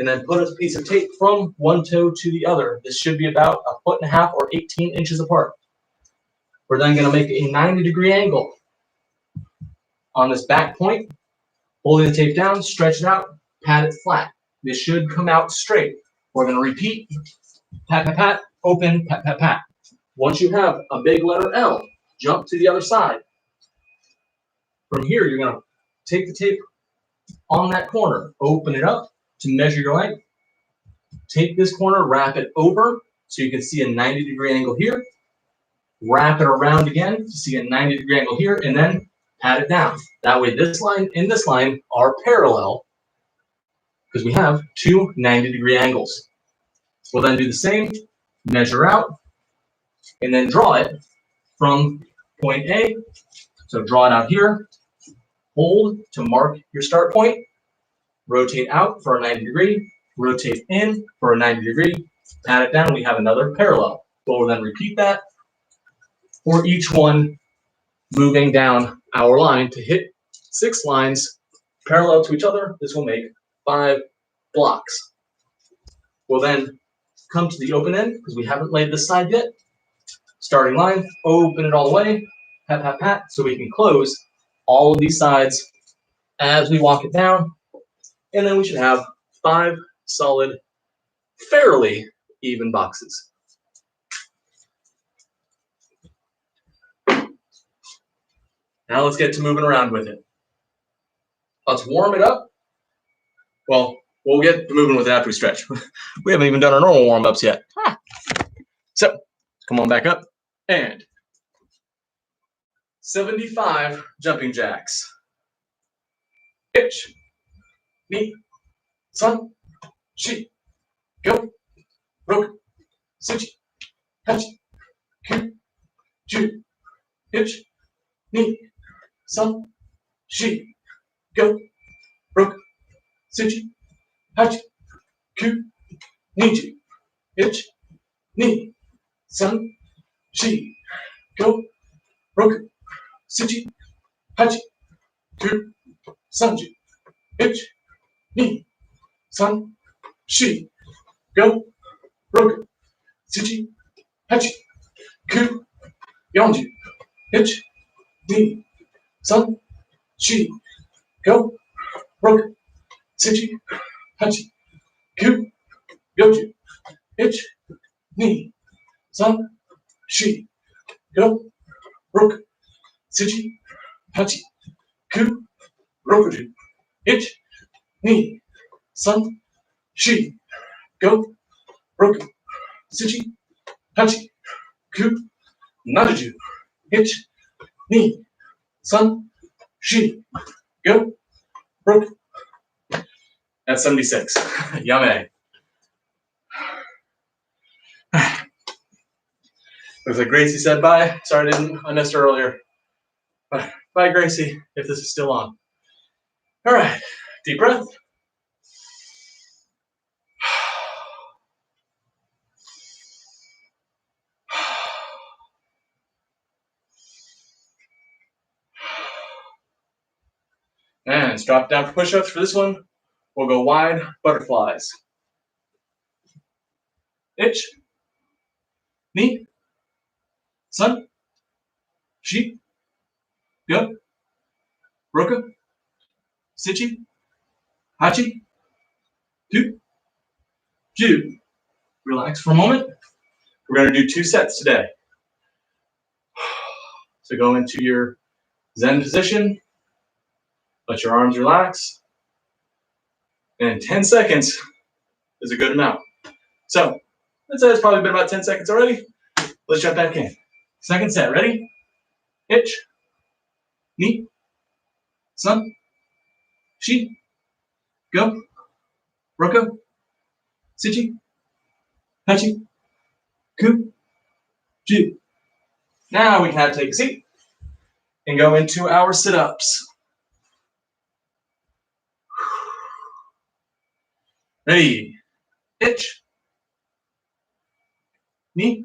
Speaker 1: and then put a piece of tape from one toe to the other. This should be about 1.5 feet or 18 inches apart. We're then going to make a 90-degree angle on this back point, holding the tape down, stretch it out, pat it flat. This should come out straight. We're going to repeat, pat, pat, pat, open, pat, pat, pat. Once you have a big letter L, jump to the other side. From here, you're going to take the tape on that corner, open it up to measure your length. Take this corner, wrap it over so you can see a 90-degree angle here. Wrap it around again to see a 90-degree angle here, and then pat it down. That way this line and this line are parallel because we have two 90-degree angles. We'll then do the same, measure out, and then draw it from point A. So draw it out here, hold to mark your start point, rotate out for a 90-degree, rotate in for a 90-degree, pat it down, we have another parallel. We'll then repeat that for each one, moving down our line to hit 6 lines parallel to each other. This will make 5 blocks. We'll then come to the open end because we haven't laid this side yet. Starting line, open it all the way, pat, pat, pat, so we can close all of these sides as we walk it down. And then we should have 5 solid, fairly even boxes. Now let's get to moving around with it. Let's warm it up. Well, we'll get moving with it after we stretch. We haven't even done our normal warm-ups yet. So, come on back up. And 75 jumping jacks. Itch, knee, sun, she, go, rook, suchi, hachi, ku, ju, itch, knee, sun, she, go, rook, suchi, hachi, ku, niji, itch, knee, sun, she, go, rook, suchi, hachi, ku, sanju, itch, knee, sun, she, go, rook, suchi, hachi, ku, yonju, itch, knee, sun, she, go, rook, suchi, hachi, ku, yoju, itch, knee, sun, she, go, rook, suchi, hachi, ku, rokuju, itch, knee, sun, she, go, rook, suchi, hachi, ku, naruju, itch, knee, sun, she, go, rook. That's 76. Yummy. Looks like Gracie said bye. Sorry I missed her earlier. Bye, Gracie, if this is still on. All right, deep breath. And let's drop down for push-ups. For this one, we'll go wide butterflies. Itch, knee, sun, she, go, roka, sichi, hachi, ku, ju. Relax for a moment. We're going to do 2 sets today. So go into your Zen position. Let your arms relax. And 10 seconds is a good amount. So let's say it's probably been about 10 seconds already. Let's jump back in. Second set, ready? Itch, knee, sun, she, go, roka, sichi, hachi, ku, ju. Now we can have to take a seat and go into our sit-ups. Ready? Itch, knee,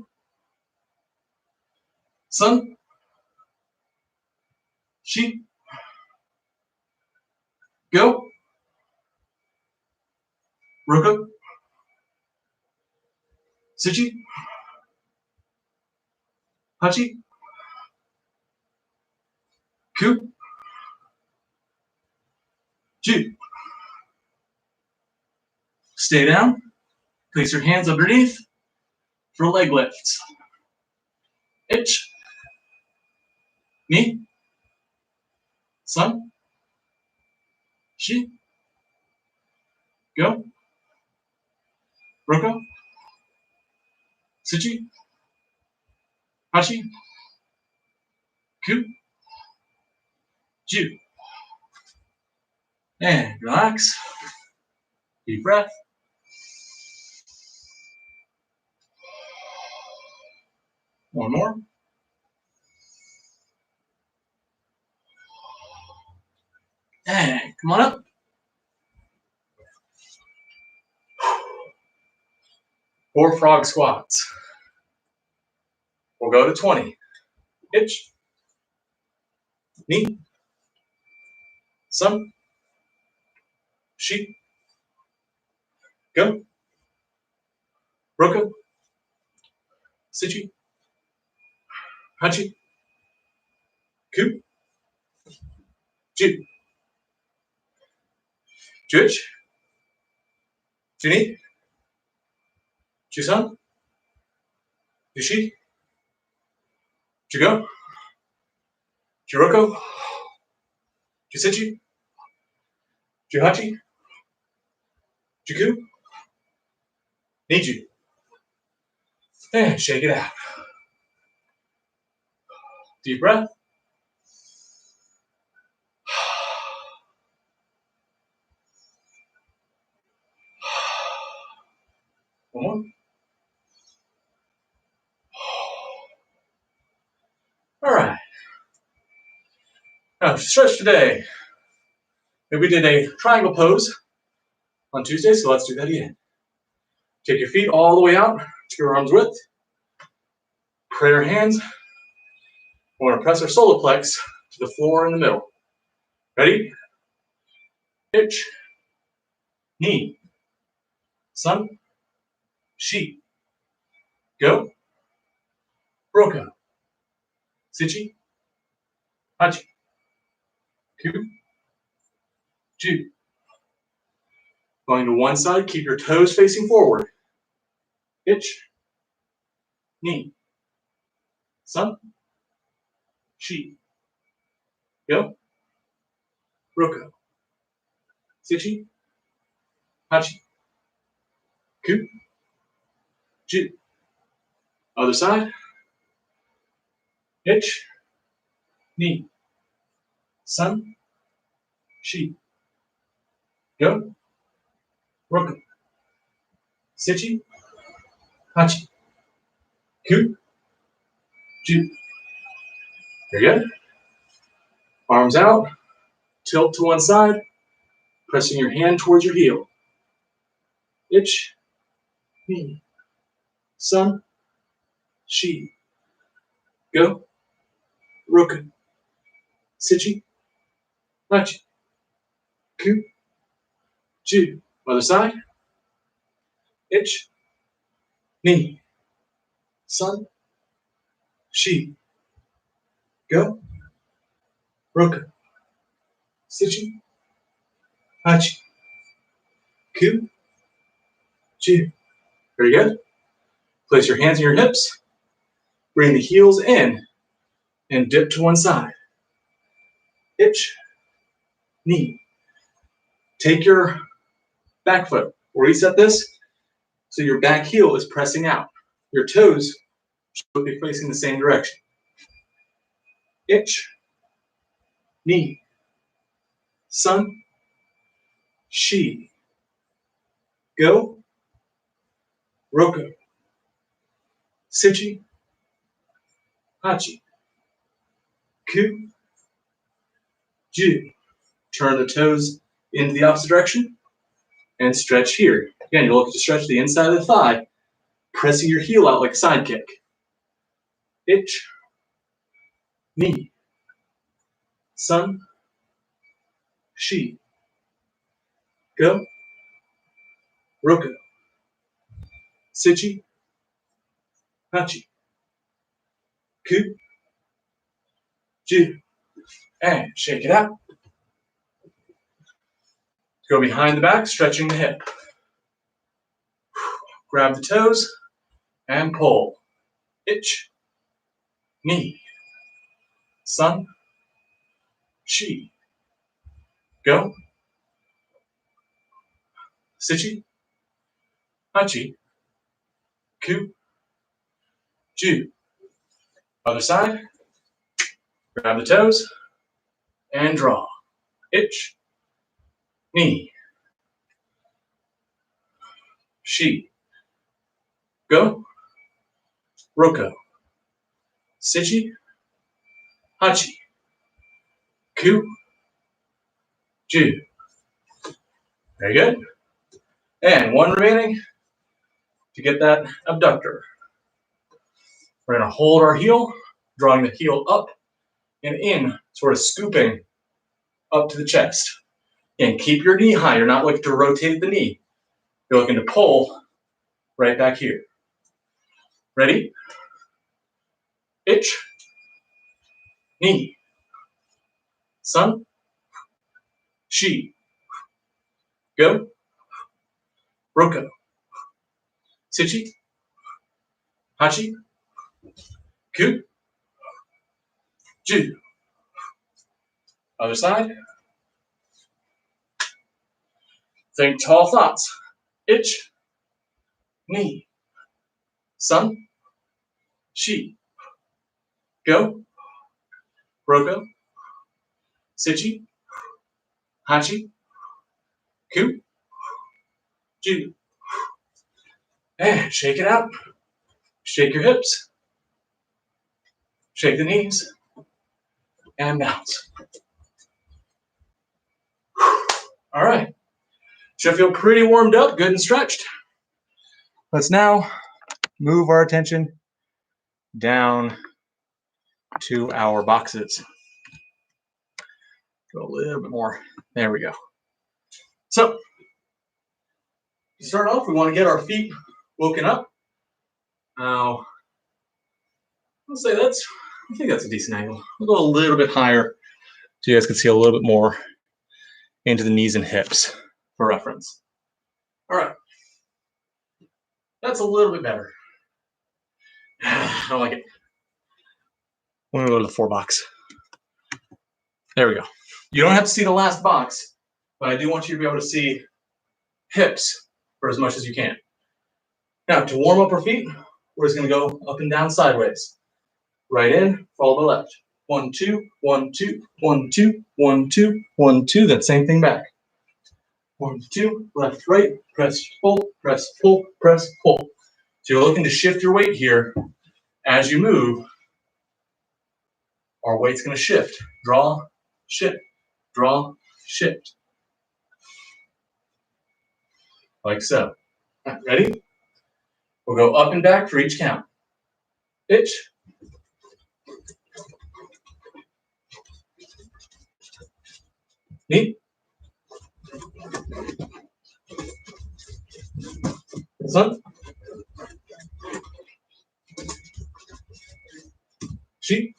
Speaker 1: sun, she, go, Roku, Suchi, Hachi, Ku, Ju. Stay down. Place your hands underneath for leg lifts. Ich, ni, san, shi, go, Roku, Suchi, Hachi, Ku, Ju. And relax. Deep breath. One more. And come on up. Four frog squats. We'll go to 20. Ich, ni, san, shi, go, Roku, Suchi, Hachi, Ku, Ju. Juich, Juni, Jusan, Jushi, Jugo, Juroko, Jusichi, Juhachi, Juku, Niju. And shake it out. Deep breath. One more. All right. Now, stretch today. We did a triangle pose on Tuesday, so let's do that again. Take your feet all the way out to your arm's width. Pray your hands. We want to press our solar plex to the floor in the middle. Ready? Ich, ni, san, shi, go, Roku, Suchi, Hachi, Ku, Ju. Going to one side, keep your toes facing forward. Ich, ni, san, shi, go, Roku, Suchi, Hachi, Ku, Ju. Other side. Ich, ni, san, shi, go, Roku, Suchi, Hachi, Ku, Ju. Very good. Arms out, tilt to one side, pressing your hand towards your heel. Ich, ni, san, shi, go, Roku, Suchi, Hachi, Ku, Ju. Other side. Ich, ni, san, shi, go, Roku, Suchi, Hachi, Ku, Ju. Very good. Place your hands on your hips. Bring the heels in and dip to one side. Ich, ni. Take your back foot. We'll reset this so your back heel is pressing out. Your toes should be facing the same direction. Ich, ni, san, shi, go, Roku, Suchi, Hachi, Ku, Ju. Turn the toes into the opposite direction and stretch here. Again, you're looking to stretch the inside of the thigh, pressing your heel out like a side kick. Ich, ni, san, shi, go, Roku. Sichi. Hachi. Ku. Ju. And shake it out. Go behind the back, stretching the hip. Grab the toes and pull. Ich. Ni. Sun. Shi. Go. Sichi. Hachi. Ku. Ju. Other side. Grab the toes and draw. Ich. Ni. Shi. Go. Roko. Sichi. Hachi. Ku. Ju. Very good. And one remaining to get that abductor. We're going to hold our heel, drawing the heel up and in, sort of scooping up to the chest. And keep your knee high. You're not looking to rotate the knee. You're looking to pull right back here. Ready? Ich. Ni. Sun. Shi. Go. Roko. Sichi. Hachi. Ku. Ju. Other side. Think tall thoughts. Ich. Ni. Sun. Shi. Go. Roko. Sichi. Hachi. Ku. Ju. And shake it out. Shake your hips. Shake the knees. And bounce. All right. Should feel pretty warmed up, good and stretched. Let's now move our attention down to our boxes. Go a little bit more. There we go. So, to start off, we want to get our feet woken up. Now, let's say I think that's a decent angle. We'll go a little bit higher so you guys can see a little bit more into the knees and hips for reference. All right. That's a little bit better. I don't like it. I'm going to go to the 4 box. There we go. You don't have to see the last box, but I do want you to be able to see hips for as much as you can. Now, to warm up our feet, we're just going to go up and down sideways. Right in, follow the left. 1, 2, 1, 2, 1, 2, 1, 2, 1, 2. Then same thing back. 1, 2, left, right, press, pull, press, pull, press, pull. So you're looking to shift your weight here. As you move, our weight's going to shift. Draw, shift, draw, shift. Like so. Right, ready? We'll go up and back for each count. Ich. Ni. Sun. Shi.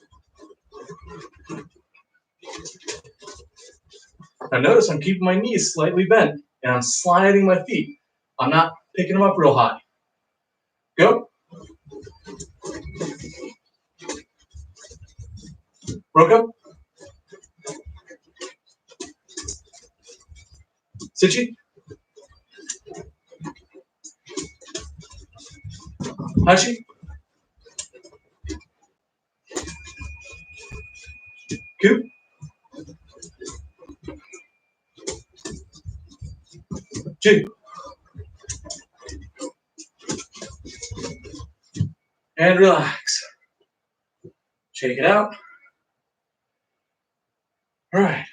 Speaker 1: Now notice I'm keeping my knees slightly bent and I'm sliding my feet. I'm not picking them up real high. Go. Roko. Sichi. Hachi. Ku. Ju. And relax. Shake it out. All right.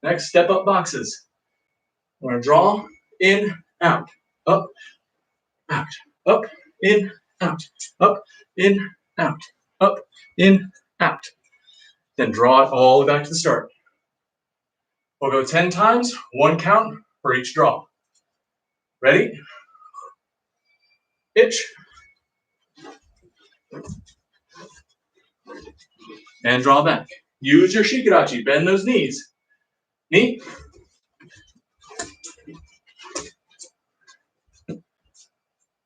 Speaker 1: Next, step up boxes. We're going to draw in, out, up, in, out, up, in, out, up, in, out. Then draw it all the way back to the start. We'll go 10 times, 1 count for each draw. Ready? itch, and draw back. Use your shikarachi, bend those knees. Knee,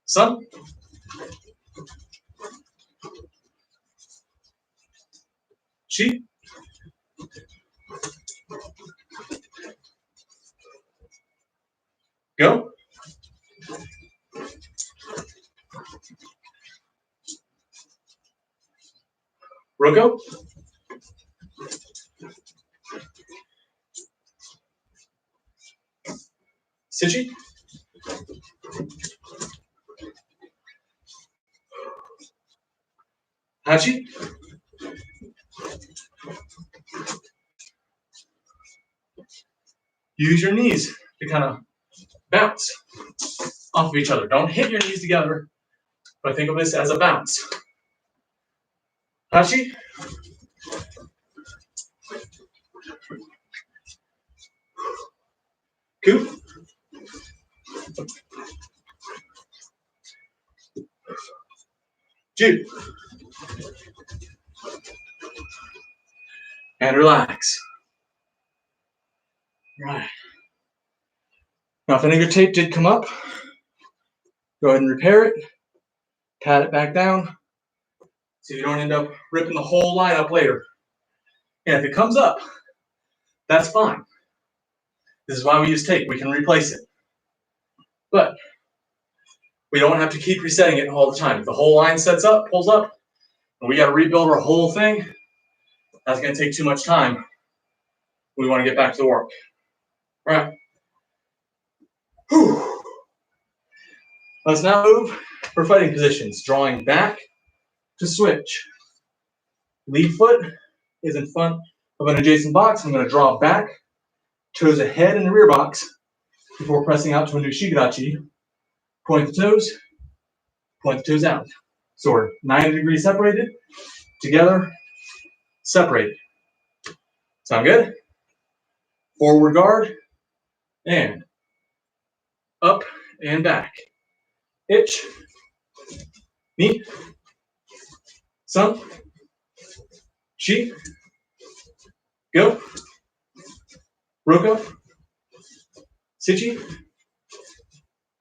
Speaker 1: sun, chi, go, roko, sichi, hachi, use your knees to kind of bounce off of each other. Don't hit your knees together, but think of this as a bounce. Hachi, ku, ju, and relax. Right. Now, if any of your tape did come up, go ahead and repair it, pat it back down, so you don't end up ripping the whole line up later. And if it comes up, that's fine. This is why we use tape. We can replace it. But we don't have to keep resetting it all the time. If the whole line sets up, pulls up, and we got to rebuild our whole thing, that's going to take too much time. We want to get back to the work. All right. Whew. Let's now move for fighting positions. Drawing back to switch. Lead foot is in front of an adjacent box. I'm going to draw back, toes ahead in the rear box before pressing out to a new shigurachi. Point the toes out. So we're 90 degrees separated, together, separated. Sound good? Forward guard, and up and back. Itch, knee, sun, chi, go, roko, sichi,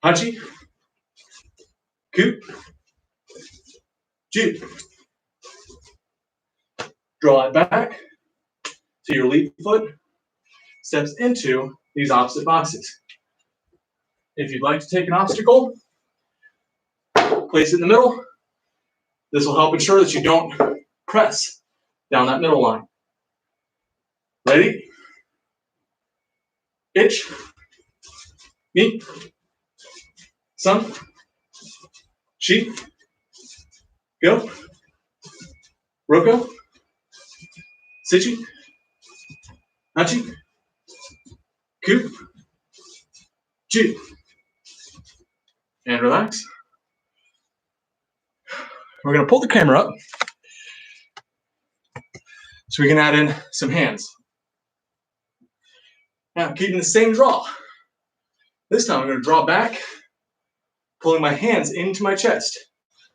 Speaker 1: hachi, ku, ju. Draw it back so your lead foot steps into these opposite boxes. If you'd like to take an obstacle, place it in the middle. This will help ensure that you don't press down that middle line. Ready? Itch, knee, sun, chi, go, roko, sichi, hachi, ku, ju, and relax. We're going to pull the camera up so we can add in some hands. Now, keeping the same draw. This time I'm going to draw back, pulling my hands into my chest.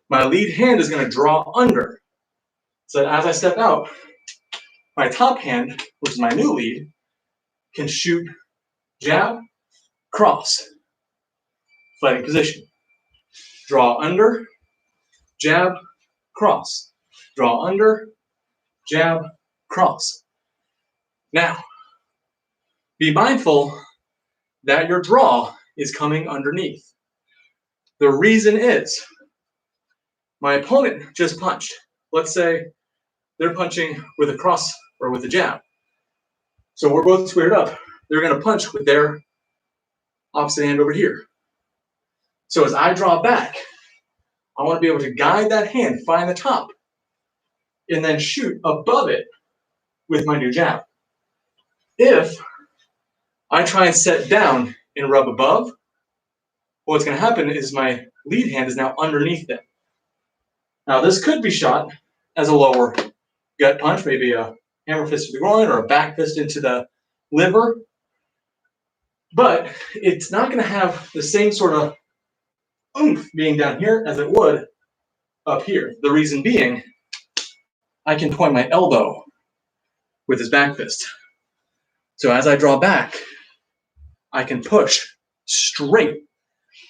Speaker 1: My lead hand is going to draw under. So that as I step out, my top hand, which is my new lead, can shoot jab, cross, fighting position. Draw under, jab, cross. Draw under, jab, cross. Now, be mindful that your draw is coming underneath. The reason is, my opponent just punched. Let's say they're punching with a cross or with a jab. So we're both squared up. They're going to punch with their opposite hand over here. So as I draw back, I want to be able to guide that hand, find the top, and then shoot above it with my new jab. If I try and set down and rub above, what's going to happen is my lead hand is now underneath them. Now this could be shot as a lower gut punch, maybe a hammer fist to the groin or a back fist into the liver, but it's not going to have the same sort of oomph being down here as it would up here. The reason being, I can point my elbow with his back fist. So as I draw back, I can push straight,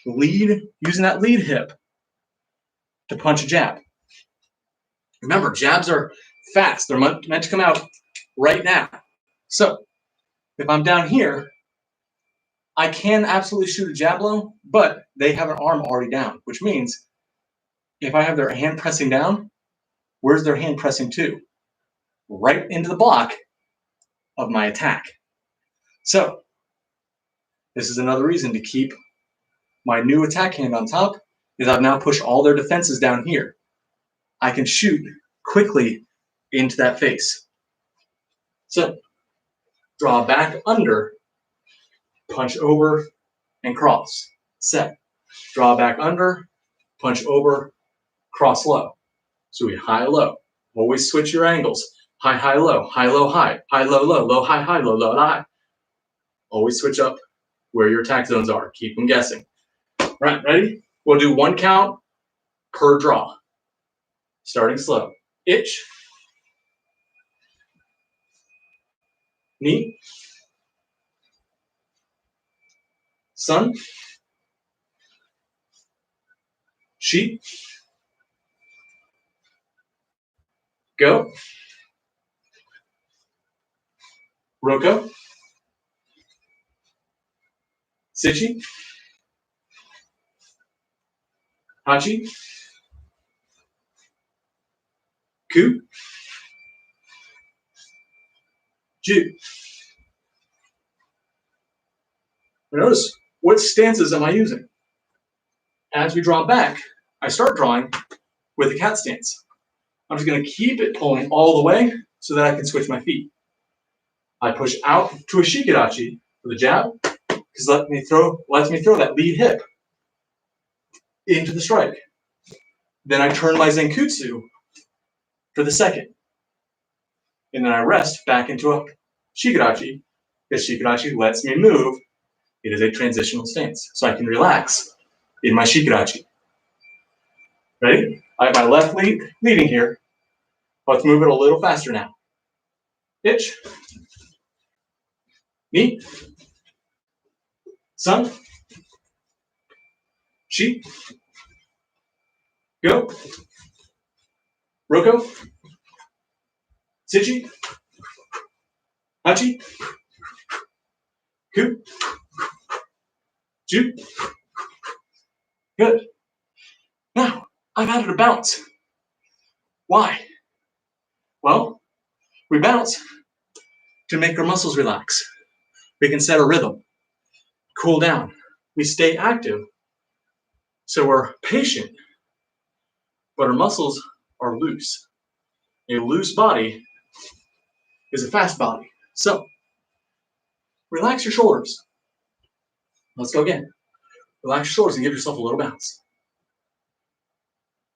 Speaker 1: lead, using that lead hip to punch a jab. Remember, jabs are fast. They're meant to come out right now. So if I'm down here, I can absolutely shoot a jab blow, but they have an arm already down, which means if I have their hand pressing down, where's their hand pressing to? Right into the block of my attack. So this is another reason to keep my new attack hand on top, is I've now pushed all their defenses down here. I can shoot quickly into that face. So draw back under, punch over, and cross. Set. Draw back under, punch over, cross low. So we high, low. Always switch your angles. High, high, low, high, low, low, high, low, high. Always switch up where your attack zones are. Keep them guessing. All right, ready? We'll do 1 count per draw. Starting slow. Itch. Knee. Sun. Sheep. Go. Roko. Sichi. Hachi. Ku. Ju. Notice, what stances am I using? As we draw back, I start drawing with a cat stance. I'm just going to keep it pulling all the way so that I can switch my feet. I push out to a shikirachi for the jab, because lets me throw that lead hip into the strike. Then I turn my zenkutsu for the second. And then I rest back into a shikirachi, because shikirachi lets me move. It is a transitional stance, so I can relax in my shikirachi. Ready? I have my left leading here. Let's move it a little faster now. Itch. Knee. Sun. Sheep. Go. Roko. Sichi. Hachi. Ku. Ju. Good. Now, I've added a bounce. Why? Well, we bounce to make our muscles relax. We can set a rhythm, cool down. We stay active, so we're patient, but our muscles are loose. A loose body is a fast body. So, relax your shoulders. Let's go again. Relax your shoulders and give yourself a little bounce.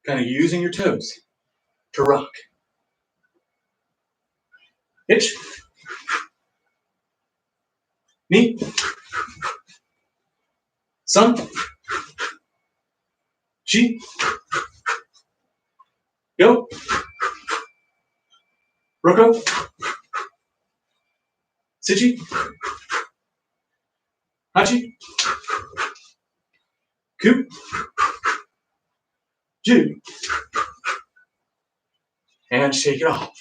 Speaker 1: Kind of using your toes to rock. Itch. Knee. Sun. Chi. Go. Roko. Sichi. Hachi. Ku. Ju. And shake it off.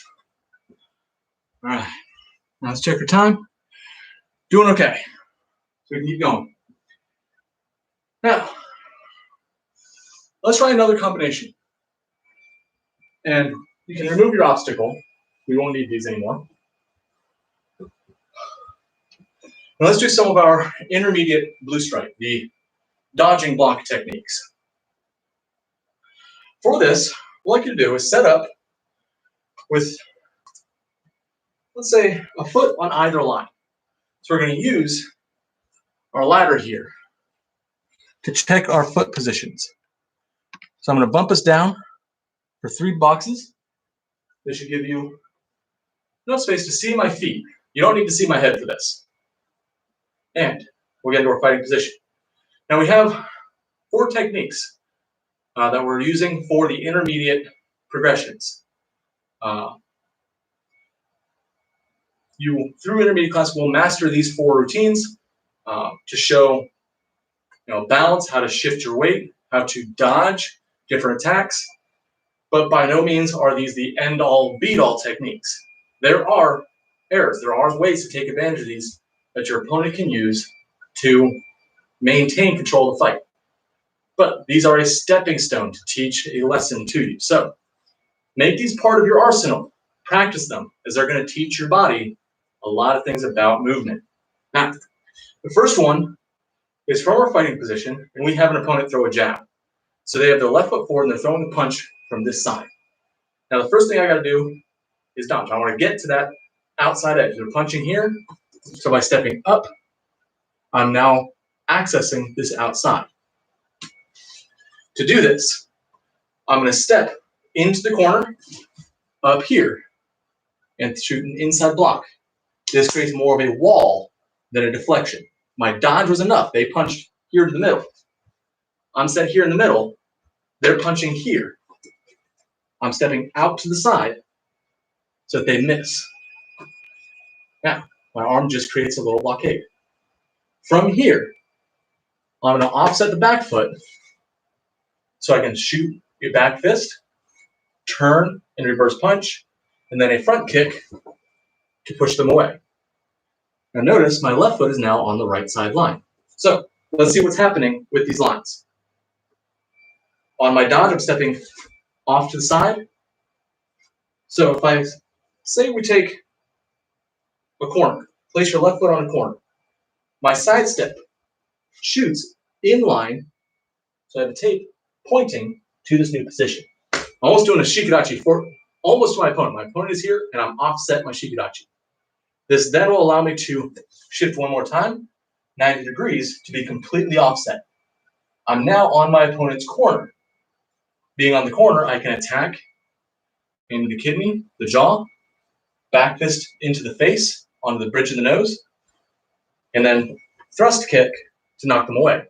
Speaker 1: All right. Now let's check our time. Doing okay. So we can keep going. Now, let's try another combination. And you can remove your obstacle. We won't need these anymore. Now let's do some of our intermediate blue stripe, the dodging block techniques. For this, what I'd like you to do is set up with, let's say, a foot on either line. So we're going to use our ladder here to check our foot positions. So I'm going to bump us down for 3 boxes. This should give you enough space to see my feet. You don't need to see my head for this. And we'll get into our fighting position. Now we have 4 techniques that we're using for the intermediate progressions. Through intermediate class, will master these 4 routines to show balance, how to shift your weight, how to dodge different attacks. But by no means are these the end-all, beat-all techniques. There are errors. There are ways to take advantage of these that your opponent can use to maintain control of the fight. But these are a stepping stone to teach a lesson to you. So make these part of your arsenal. Practice them, as they're going to teach your body a lot of things about movement. Now, the first one is from our fighting position, and we have an opponent throw a jab. So they have their left foot forward, and they're throwing the punch from this side. Now, the first thing I got to do is dodge. I want to get to that outside edge. They're punching here. So by stepping up, I'm now accessing this outside. To do this, I'm going to step into the corner up here and shoot an inside block. This creates more of a wall than a deflection. My dodge was enough. They punched here to the middle. I'm set here in the middle. They're punching here. I'm stepping out to the side so that they miss. Now, my arm just creates a little blockade. From here, I'm going to offset the back foot so I can shoot a back fist, turn and reverse punch, and then a front kick to push them away. Now notice my left foot is now on the right side line. So let's see what's happening with these lines. On my dodge, I'm stepping off to the side. So if I say we take a corner, place your left foot on a corner. My side step shoots in line, so I have a tape pointing to this new position. I'm almost doing a shikadachi almost to my opponent. My opponent is here, and I'm offset my shikadachi. This then will allow me to shift one more time, 90 degrees, to be completely offset. I'm now on my opponent's corner. Being on the corner, I can attack into the kidney, the jaw, back fist into the face, onto the bridge of the nose, and then thrust kick to knock them away.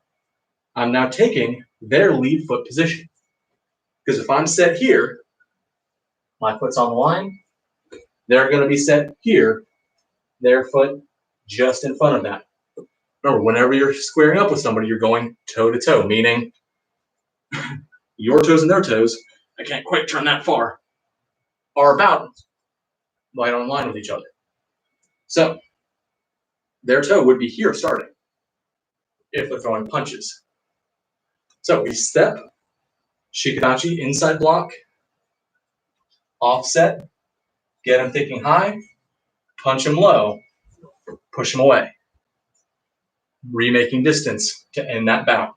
Speaker 1: I'm now taking their lead foot position. Because if I'm set here, my foot's on the line, they're going to be set here, their foot just in front of that. Remember, whenever you're squaring up with somebody, you're going toe to toe, meaning your toes and their toes, I can't quite turn that far, are about right on line with each other. So their toe would be here starting if they're throwing punches. So we step, shikadachi, inside block, offset, get him thinking high, punch him low, push him away. Remaking distance to end that bout.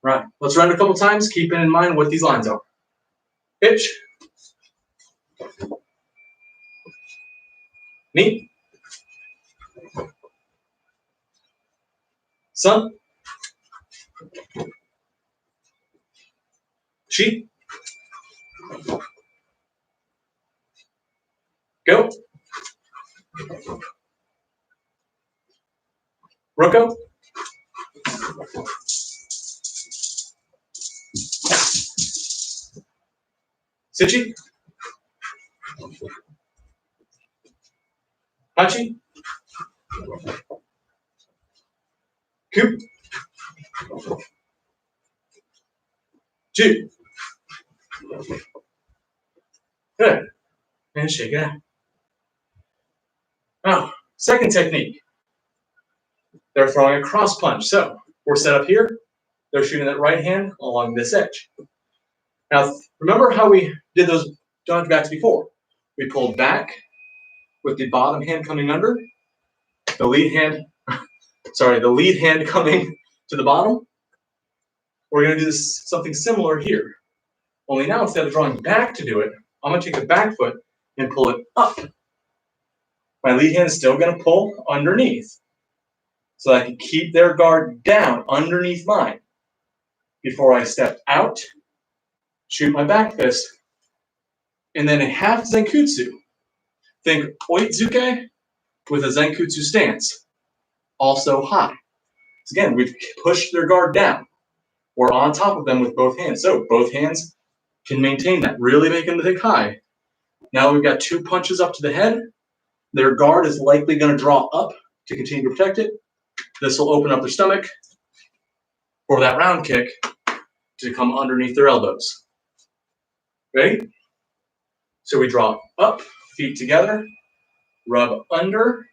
Speaker 1: Right, let's run it a couple times, keeping in mind what these lines are. Pitch. Knee. Sun. Shi. Go. Roko. Sichi. Hachi. Coop. Ju. Good. And shake it out. Now, second technique. They're throwing a cross punch. So we're set up here. They're shooting that right hand along this edge. Now, remember how we did those dodge backs before? We pulled back with the bottom hand coming under, the lead hand coming to the bottom. We're going to do something similar here. Only now, instead of drawing back to do it, I'm going to take the back foot and pull it up. My lead hand is still going to pull underneath, so I can keep their guard down underneath mine before I step out, shoot my back fist, and then a half zenkutsu. Think oitsuke with a zenkutsu stance, also high. So again, we've pushed their guard down. or on top of them with both hands. So both hands can maintain that, really making them think high. Now we've got 2 punches up to the head. Their guard is likely going to draw up to continue to protect it. This will open up their stomach for that round kick to come underneath their elbows. Ready? So we draw up, feet together, rub under,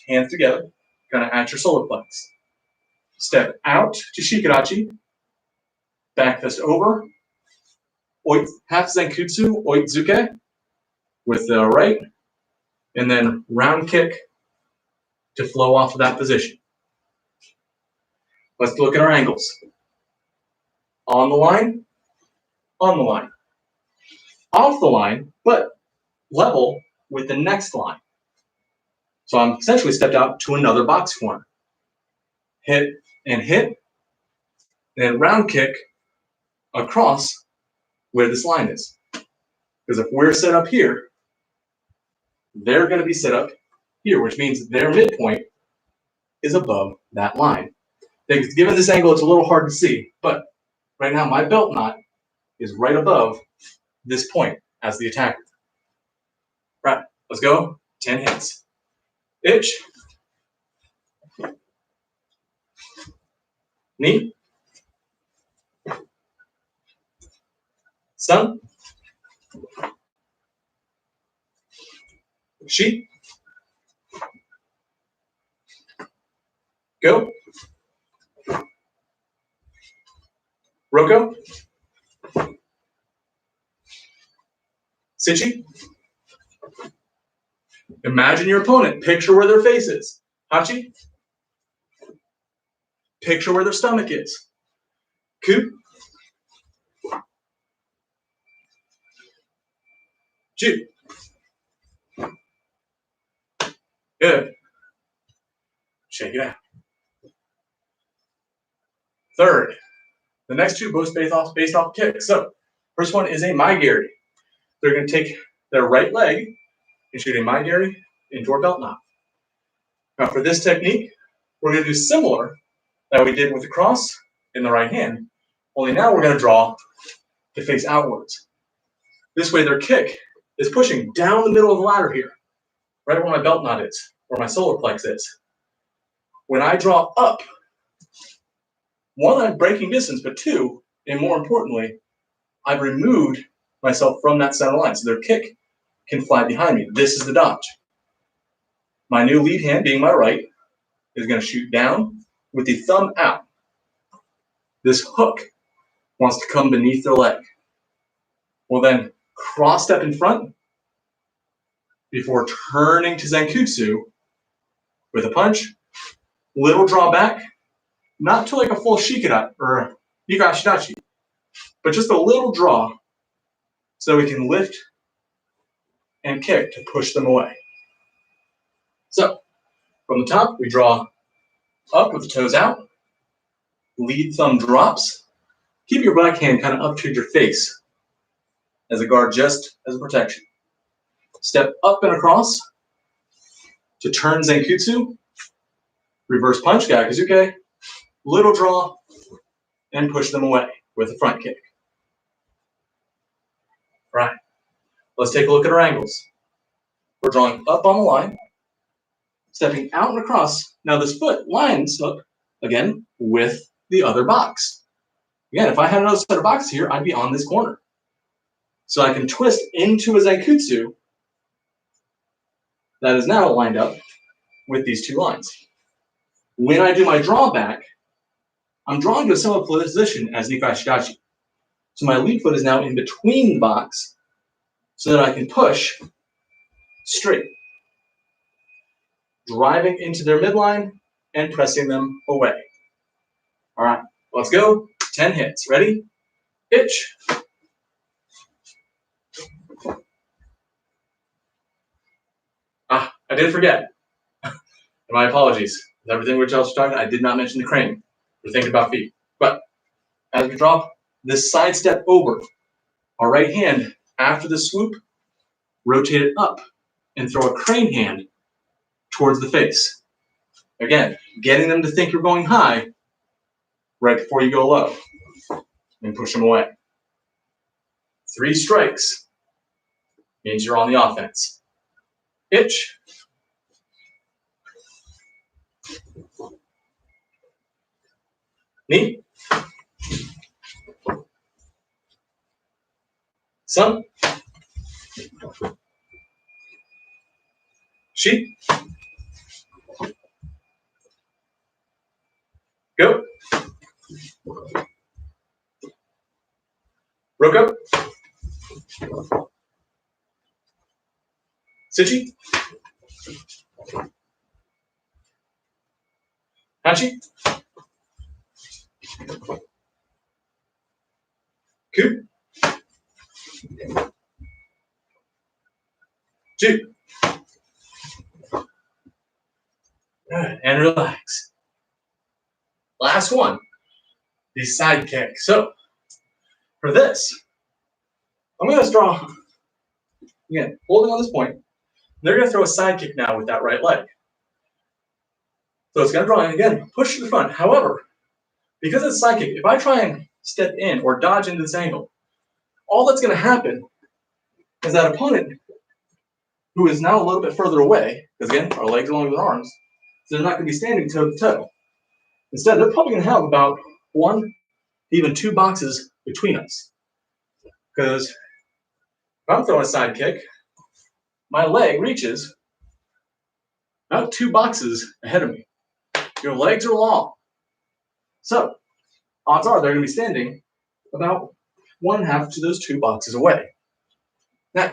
Speaker 1: hands together, kind of at your solar plex. Step out to shikarachi, back fist over, half zenkutsu, oitsuke with the right, and then round kick to flow off of that position. Let's look at our angles. On the line, on the line. Off the line, but level with the next line. So I'm essentially stepped out to another box corner. Hit, and then round kick across where this line is. Because if we're set up here, they're going to be set up here, which means their midpoint is above that line. Given this angle, it's a little hard to see, but right now my belt knot is right above this point as the attacker. Right, let's go. 10 hits. Itch. Knee. Sun. Shi. Go. Roko. Sichi. Imagine your opponent. Picture where their face is. Hachi. Picture where their stomach is. Ku. Ju. Good. Shake it out. Third. The next two both based off kicks. So first one is a maigiri. They're going to take their right leg and shoot a maigiri into our belt knot. Now for this technique, we're going to do similar that we did with the cross in the right hand, only now we're going to draw to face outwards. This way their kick is pushing down the middle of the ladder here, right where my belt knot is, where my solar plex is. When I draw up, one, I'm breaking distance, but two, and more importantly, I've removed myself from that center line, so their kick can fly behind me. This is the dodge. My new lead hand, being my right, is going to shoot down with the thumb out. This hook wants to come beneath their leg. We'll then cross step in front before turning to Zenkutsu with a punch, little draw back, not to like a full shikara or higashitachi, but just a little draw so we can lift and kick to push them away. So from the top, we draw up with the toes out, lead thumb drops, keep your back hand kind of up to your face as a guard, just as a protection. Step up and across to turn Zenkutsu, reverse punch, Gakuzuke, little draw, and push them away with a front kick. All right, let's take a look at our angles. We're drawing up on the line, stepping out and across. Now this foot lines up, again, with the other box. Again, if I had another set of boxes here, I'd be on this corner. So I can twist into a Zenkutsu that is now lined up with these two lines. When I do my drawback, I'm drawing to a similar position as Nikai Shidachi. So my lead foot is now in between the box so that I can push straight, driving into their midline and pressing them away. All right, let's go. 10 hits. Ready? Itch. I did forget. My apologies. With everything we're just talking, I did not mention the crane. We're thinking about feet. But as we drop this side step over, our right hand, after the swoop, rotate it up and throw a crane hand towards the face. Again, getting them to think you're going high right before you go low, and push them away. 3 strikes means you're on the offense. Itch. Knee. Sun. Sheep. Go. Roko. Sichi. Hachi. Ku. Ju. And relax. Last one, the side kick. So for this, I'm going to draw, again, holding on this point. They're going to throw a side kick now with that right leg. So it's going to draw, and again, push to the front. However, because it's a side kick, if I try and step in or dodge into this angle, all that's going to happen is that opponent, who is now a little bit further away, because again, our legs are longer than arms, so they're not going to be standing toe to toe. Instead, they're probably going to have about 1, even 2 boxes between us. Because if I'm throwing a side kick, my leg reaches about 2 boxes ahead of me. Your legs are long. So odds are they're going to be standing about 1/2 to those 2 boxes away. Now,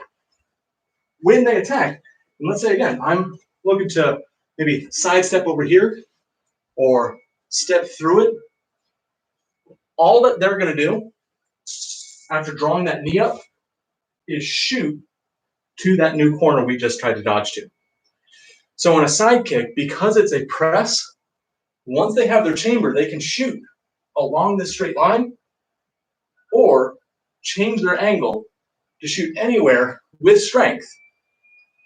Speaker 1: when they attack, and let's say again, I'm looking to maybe sidestep over here or step through it, all that they're going to do after drawing that knee up is shoot to that new corner we just tried to dodge to. So on a side kick, because it's a press, once they have their chamber, they can shoot along this straight line or change their angle to shoot anywhere with strength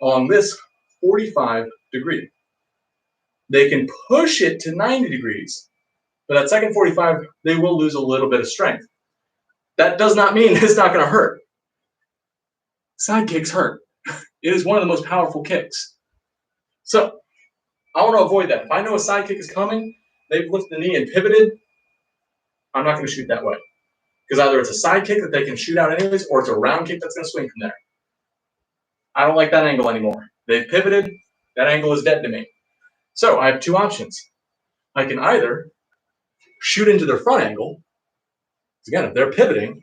Speaker 1: along this 45 degree. They can push it to 90 degrees, but that second 45, they will lose a little bit of strength. That does not mean it's not going to hurt. Side kicks hurt. It is one of the most powerful kicks. So I want to avoid that. If I know a side kick is coming, they've lifted the knee and pivoted, I'm not going to shoot that way. Because either it's a side kick that they can shoot out anyways, or it's a round kick that's going to swing from there. I don't like that angle anymore. They've pivoted. That angle is dead to me. So I have 2 options. I can either shoot into their front angle. Again, if they're pivoting,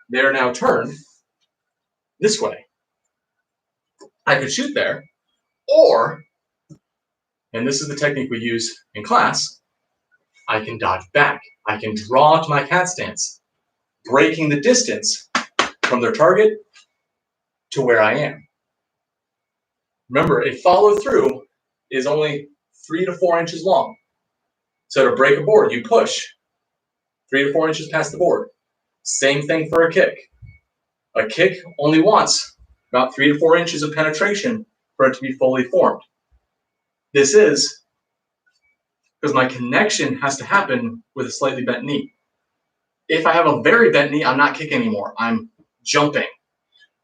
Speaker 1: they're now turned this way. I could shoot there, or, and this is the technique we use in class, I can dodge back. I can draw to my cat stance, breaking the distance from their target to where I am. Remember, a follow through is only 3 to 4 inches long. So to break a board, you push 3 to 4 inches past the board. Same thing for a kick. A kick only wants about 3 to 4 inches of penetration for it to be fully formed. This is because my connection has to happen with a slightly bent knee. If I have a very bent knee, I'm not kicking anymore. I'm jumping.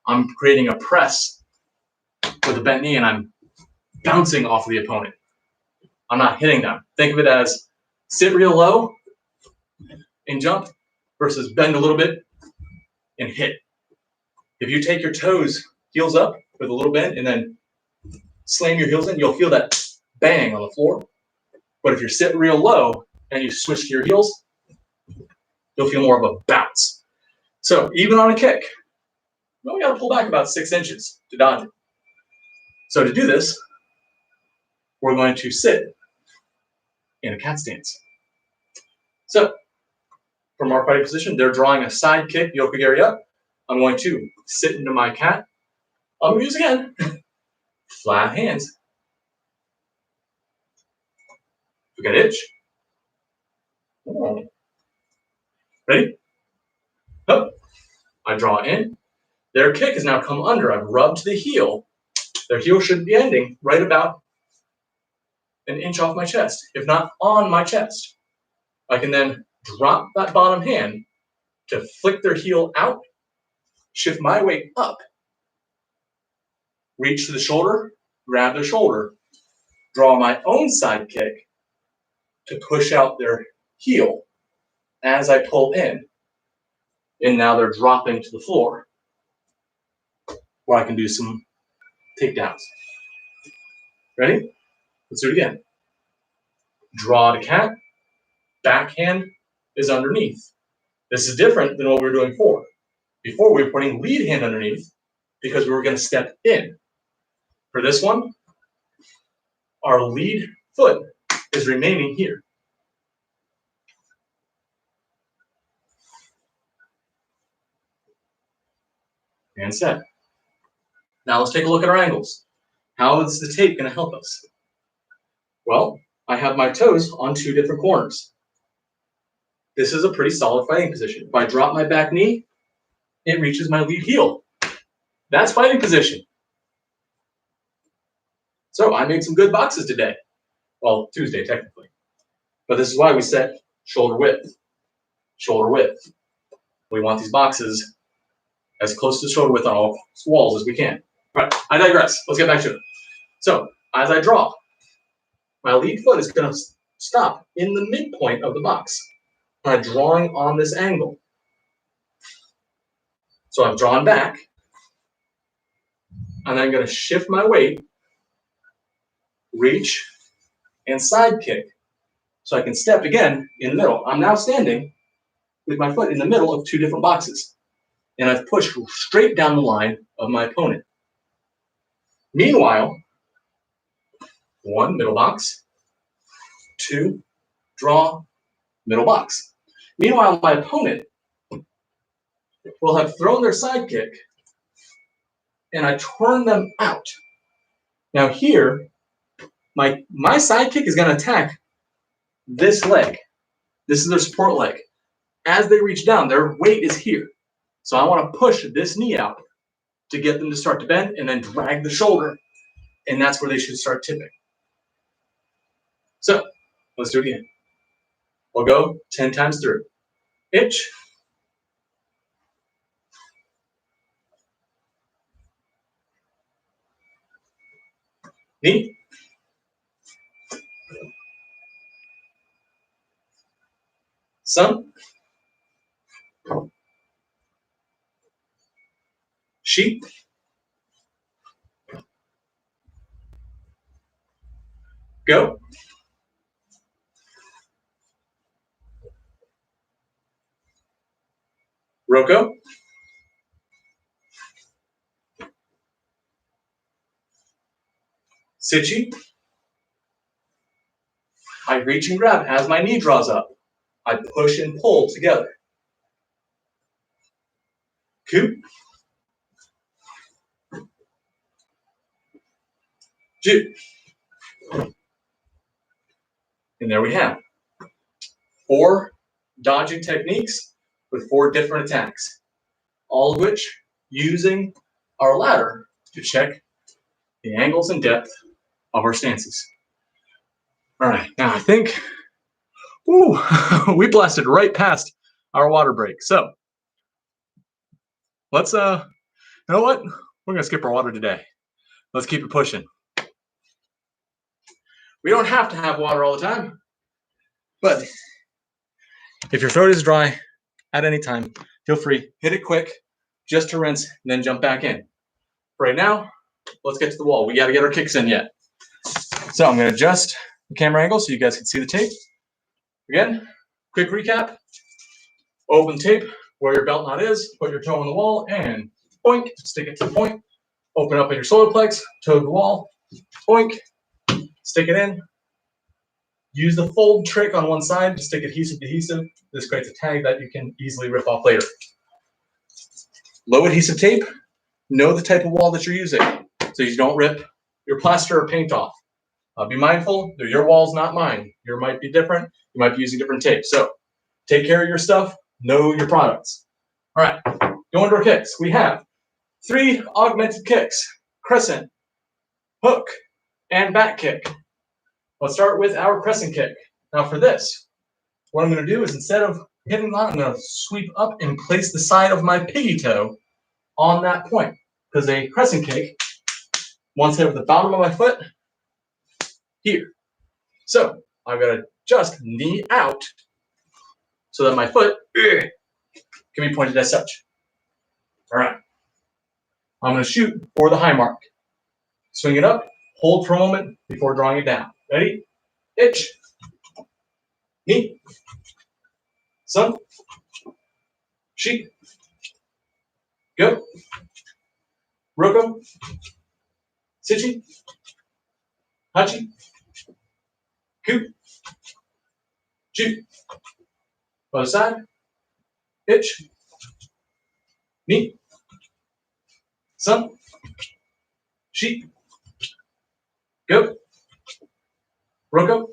Speaker 1: I'm creating a press with a bent knee, and I'm bouncing off of the opponent. I'm not hitting them. Think of it as sit real low and jump versus bend a little bit and hit. If you take your toes, heels up with a little bend, and then slam your heels in, you'll feel that bang on the floor. But if you're sitting real low and you switch to your heels, you'll feel more of a bounce. So even on a kick, we got to pull back about 6 inches to dodge it. So to do this, we're going to sit in a cat stance. So from our fighting position, they're drawing a side kick, yokogiri up. I'm going to sit into my cat. I'm going to use again, flat hands. We got itch. Ready? Up. I draw in. Their kick has now come under. I've rubbed the heel. Their heel should be ending right about an inch off my chest, if not on my chest. I can then drop that bottom hand to flick their heel out, shift my weight up, reach to the shoulder, grab their shoulder, draw my own side kick to push out their heel as I pull in. And now they're dropping to the floor where I can do some takedowns. Ready? Let's do it again. Draw to cat, backhand is underneath. This is different than what we were doing before. Before we were putting lead hand underneath because we were going to step in. For this one, our lead foot is remaining here. And set. Now let's take a look at our angles. How is the tape going to help us? Well, I have my toes on two different corners. This is a pretty solid fighting position. If I drop my back knee, it reaches my lead heel. That's fighting position. So I made some good boxes today. Well, Tuesday technically. But this is why we set shoulder width. Shoulder width. We want these boxes as close to shoulder width on all walls as we can. All right, I digress. Let's get back to it. So as I draw, my lead foot is going to stop in the midpoint of the box. I'm drawing on this angle. So I'm drawn back, and I'm going to shift my weight, reach, and side kick. So I can step again in the middle. I'm now standing with my foot in the middle of two different boxes. And I've pushed straight down the line of my opponent. Meanwhile, one, middle box. Two, draw, middle box. Meanwhile, my opponent will have thrown their side kick, and I turn them out. Now here, my side kick is going to attack this leg. This is their support leg. As they reach down, their weight is here. So I want to push this knee out to get them to start to bend and then drag the shoulder. And that's where they should start tipping. So let's do it again. We'll go 10 times through. Itch. Knee. Sun. Sheep. Go. Roko. Sichi. I reach and grab as my knee draws up. I push and pull together. Coup. Ju. And there we have 4 dodging techniques with 4 different attacks, all of which using our ladder to check the angles and depth of our stances. All right, now I think we blasted right past our water break. So let's, you know what? We're gonna skip our water today. Let's keep it pushing. We don't have to have water all the time, but if your throat is dry at any time, feel free, hit it quick, just to rinse, and then jump back in. Right now, let's get to the wall. We gotta get our kicks in yet. So I'm gonna adjust the camera angle so you guys can see the tape. Again, quick recap. Open tape where your belt knot is, put your toe on the wall, and boink, stick it to the point. Open up in your solar plex, toe to the wall, boink, stick it in. Use the fold trick on one side to stick adhesive to adhesive. This creates a tag that you can easily rip off later. Low adhesive tape, know the type of wall that you're using so you don't rip your plaster or paint off. Be mindful, they're your walls, not mine. Yours might be different. You might be using different tape. So take care of your stuff, know your products. All right, going to our kicks. We have 3 augmented kicks: crescent, hook, and back kick. Let's start with our crescent kick. Now for this, what I'm going to do is instead of hitting that, I'm going to sweep up and place the side of my piggy toe on that point. Because a crescent kick wants to hit with the bottom of my foot here. So I'm going to just knee out so that my foot can be pointed as such. All right. I'm going to shoot for the high mark. Swing it up, hold for a moment before drawing it down. Ready? Itch. Knee. Sun. Sheep. Go. Roko. Sichi. Hachi. Ku. Ju. Other side. Itch. Knee. Sun. Sheep. Go. Roko.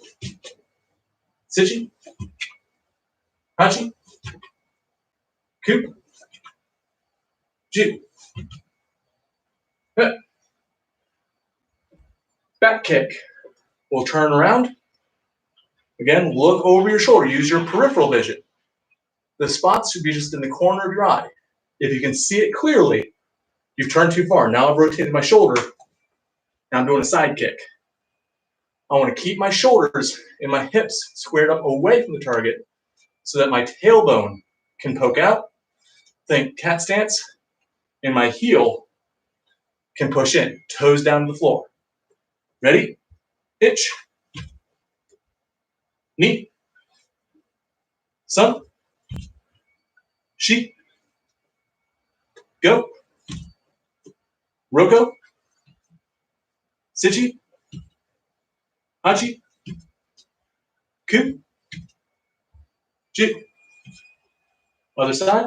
Speaker 1: Sichi. Hachi. Ku. Ju. Back kick. We'll turn around. Again, look over your shoulder. Use your peripheral vision. The spots should be just in the corner of your eye. If you can see it clearly, you've turned too far. Now I've rotated my shoulder. Now I'm doing a side kick. I want to keep my shoulders and my hips squared up away from the target so that my tailbone can poke out. Think cat stance. And my heel can push in, toes down to the floor. Ready? Itch. Knee. Sun. Sheep. Go. Roko. Sichi. Hachi. Ku. Ju. Other side.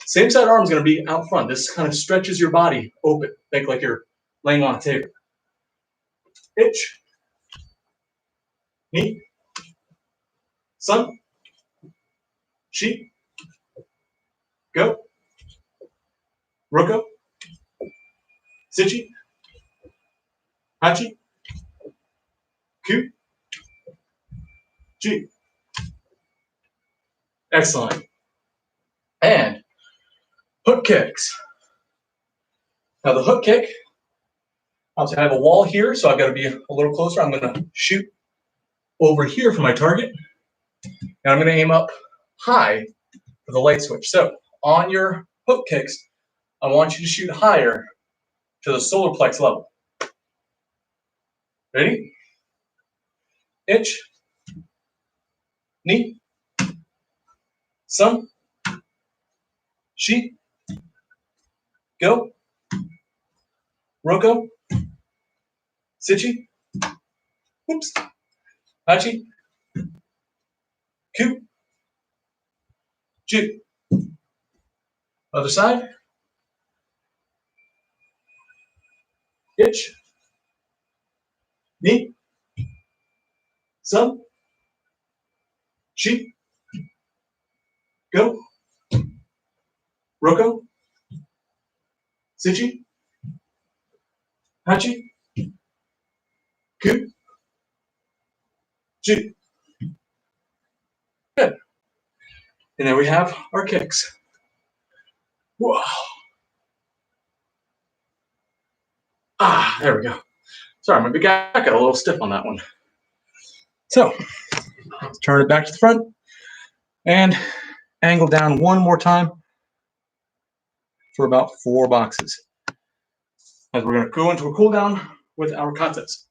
Speaker 1: Same side arm is going to be out front. This kind of stretches your body open. Think like you're laying on a table. Itch. Knee. Sun. Sheep. Go. Roko. Sichi. Hachi. Ku. Ju. Excellent. And hook kicks. Now the hook kick, obviously I have a wall here, so I've got to be a little closer. I'm going to shoot over here for my target. And I'm going to aim up high for the light switch. So on your hook kicks, I want you to shoot higher to the solar plex level. Ready? Itch. Knee. Sun. Sheep. Go. Roko. Sichi. Oops. Hachi. Ku. Ju. Other side. Itch. Knee. Sun. Sheep. Go. Roko. Sichi. Hachi. Ku. Ju. Good. And there we have our kicks. Whoa. Ah, there we go. Sorry, my big guy got a little stiff on that one. So, let's turn it back to the front and angle down one more time for about 4 boxes. As we're going to go into a cool down with our katas.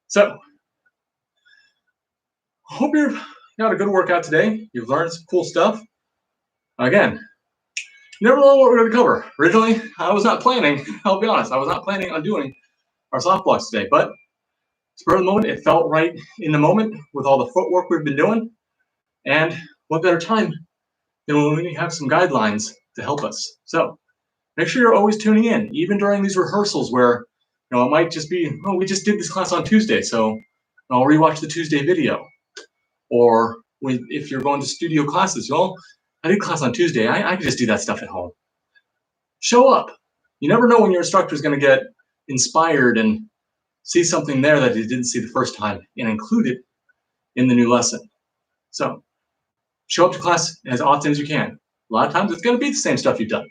Speaker 1: So, hope you had a good workout today. You've learned some cool stuff. Again, you never know what we're going to cover. Originally, I was not planning, I'll be honest, I was not planning on doing our soft blocks today, but spur of the moment, it felt right in the moment with all the footwork we've been doing. And what better time than when we have some guidelines to help us. So make sure you're always tuning in, even during these rehearsals where it might just be, oh, we just did this class on Tuesday, so I'll rewatch the Tuesday video. Or if you're going to studio classes, I did class on Tuesday. I can just do that stuff at home. Show up. You never know when your instructor is going to get inspired and see something there that you didn't see the first time and include it in the new lesson. So show up to class as often as you can. A lot of times it's going to be the same stuff you've done,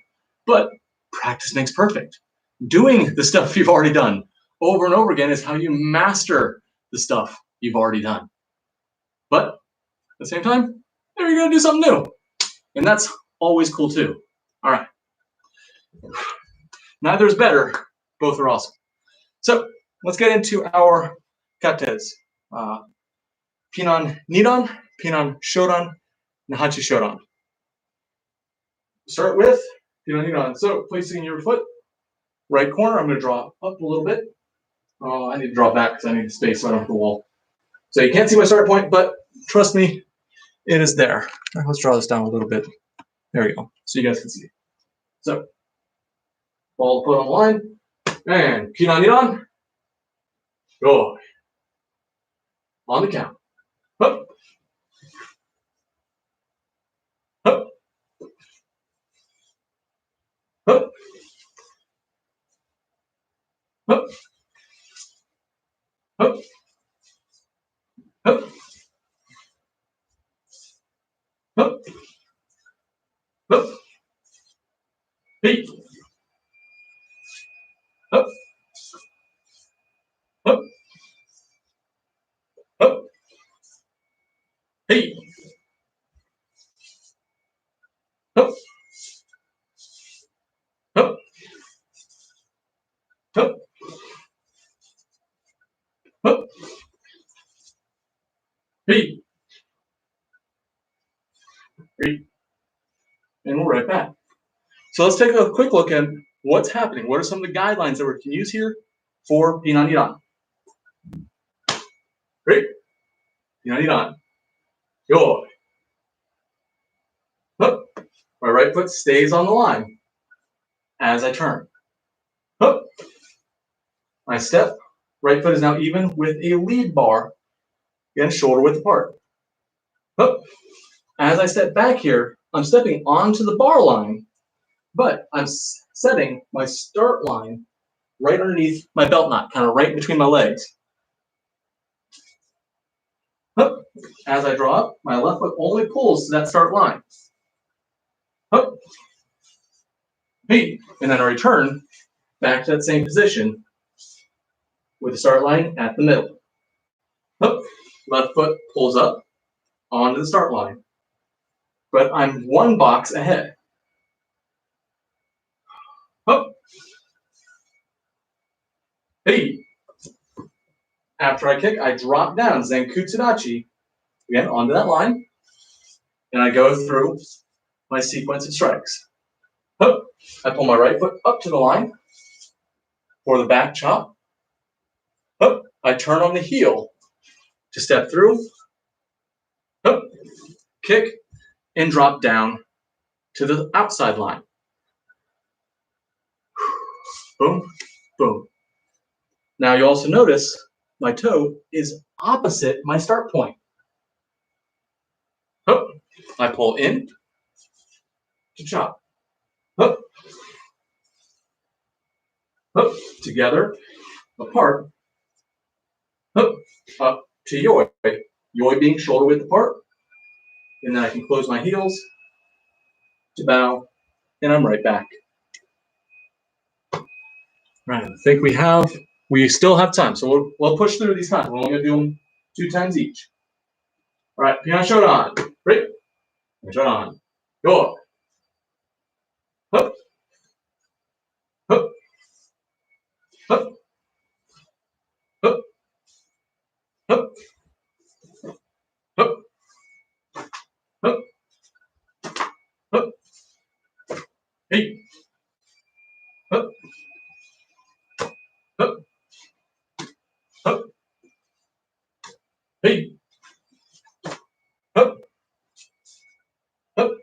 Speaker 1: but practice makes perfect. Doing the stuff you've already done over and over again is how you master the stuff you've already done. But at the same time, you're going to do something new. And that's always cool too. All right. Neither is better. Both are awesome. So let's get into our kates. Pinan Nidon, Pinan Shodan, Nahachi Shodan. Start with Pinan Nidon. So placing your foot, right corner, I'm going to draw up a little bit. I need to draw back because I need space so I don't hit the wall. So you can't see my start point, but trust me, it is there. Right, let's draw this down a little bit. There we go, so you guys can see. So, ball put on the line, and Pinan Nidon, go. On the count. Hup. Hup. Hup. Hup. Hup. Hup. Hup. Hup. Hey. Hup. Hup. Hup. Hey. Hup. Hup. Hup. Hup. Hey. Hey. And we're right back. So let's take a quick look at what's happening. What are some of the guidelines that we can use here for Pinan Nidon? Great. Pinan Nidon. Yo. Hup. My right foot stays on the line as I turn. Hup. My step. Right foot is now even with a lead bar. Again, shoulder width apart. Hup. As I step back here, I'm stepping onto the bar line, but I'm setting my start line right underneath my belt knot, kind of right between my legs. Hup. As I draw up, my left foot only pulls to that start line. Hup. Hey. And then I return back to that same position with the start line at the middle. Hup. Left foot pulls up onto the start line, but I'm one box ahead. Hup. Hey. After I kick, I drop down Zenkutsudachi, again, onto that line, and I go through my sequence of strikes. Hup. I pull my right foot up to the line for the back chop. Hup. I turn on the heel to step through. Hup. Kick and drop down to the outside line. Boom, boom. Now you also notice my toe is opposite my start point. Hup. I pull in to chop. Hup. Hup. Together, apart. Hup. Up to yoi. Yoi being shoulder width apart. And then I can close my heels to bow, and I'm right back. Right, I think we still have time, so we'll push through these times. We're only going to do them 2 times each. All right, Pinan Shodan. Right? Shodan. Go. Hup. Hup. Hup. Hup. Hup. Hup. Hup. Hup. Hey. Hup. Hup. Hup. Hey. Hup. Hup.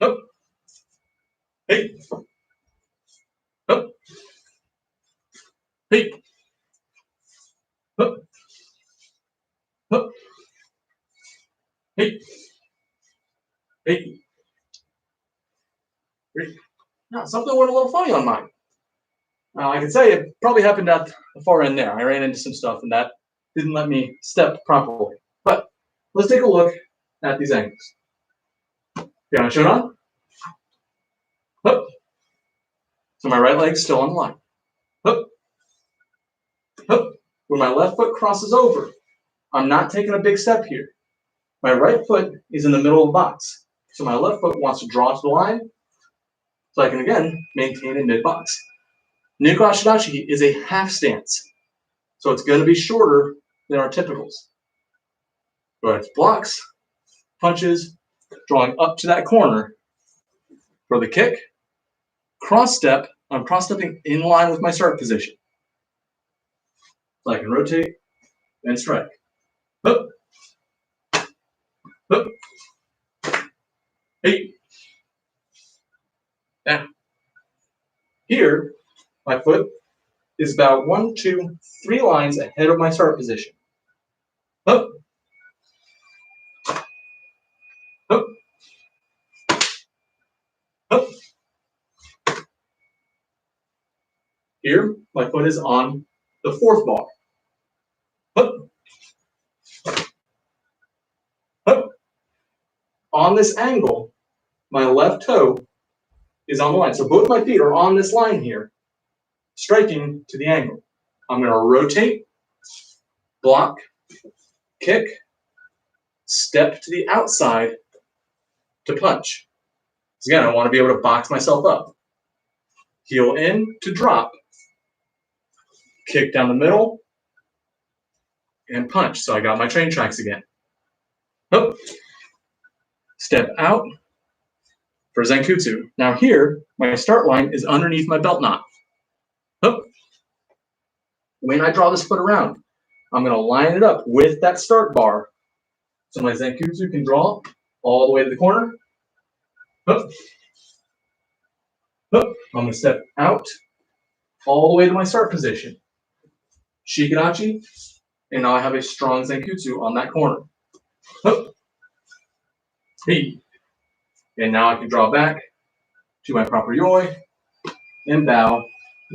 Speaker 1: Hup. Hey. Hup. Hey. Hup. Hup. Hey. Hey. Great. Now, something went a little funny on mine. I can say it probably happened at the far end there. I ran into some stuff and that didn't let me step properly. But let's take a look at these angles. Okay, I'm showing on. Hup. So my right leg's still on the line. Hup. Hup. When my left foot crosses over, I'm not taking a big step here. My right foot is in the middle of the box. So my left foot wants to draw to the line so I can again maintain a mid box. Nuko Ashidachi is a half stance. So it's going to be shorter than our typicals. But it's blocks, punches, drawing up to that corner for the kick. Cross step, I'm cross stepping in line with my start position. So I can rotate and strike. Hup. Hup. Hey. Now, here, my foot is about 1, 2, 3 lines ahead of my start position. Hup. Hup. Hup. Here, my foot is on the 4th bar. Hup. Hup. On this angle, my left toe is on the line. So both my feet are on this line here, striking to the angle. I'm going to rotate, block, kick, step to the outside to punch. So again, I want to be able to box myself up. Heel in to drop, kick down the middle, and punch. So I got my train tracks again. Hup. Step out for Zenkutsu. Now here, my start line is underneath my belt knot. Hup. When I draw this foot around, I'm going to line it up with that start bar so my Zenkutsu can draw all the way to the corner. Hup. Hup. I'm going to step out all the way to my start position. Shikadachi, and now I have a strong Zenkutsu on that corner. Hup. Hey. And now I can draw back to my proper yoi and bow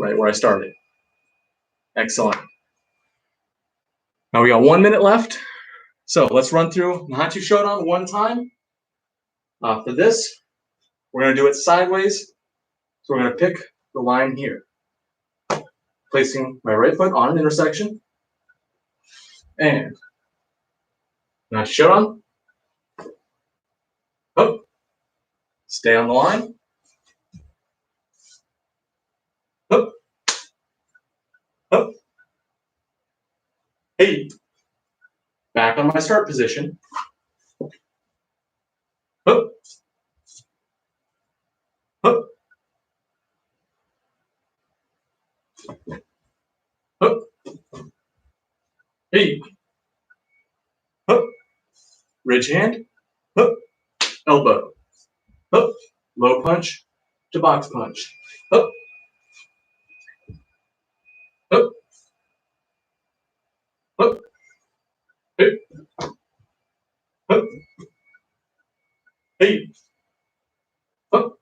Speaker 1: right where I started. Excellent. Now we got 1 minute left. So let's run through Nahachi Shodan one time. For this, we're going to do it sideways. So we're going to pick the line here. Placing my right foot on an intersection. And Nahachi Shodan. Hup. Stay on the line. Hup. Hup. Hey. Back on my start position. Hup. Hup. Hup. Hey. Hup. Ridge hand. Hup. Elbow. Hup. Low punch to box punch. Hup. Hup. Hup. Hey. Hup. Hey. Hup.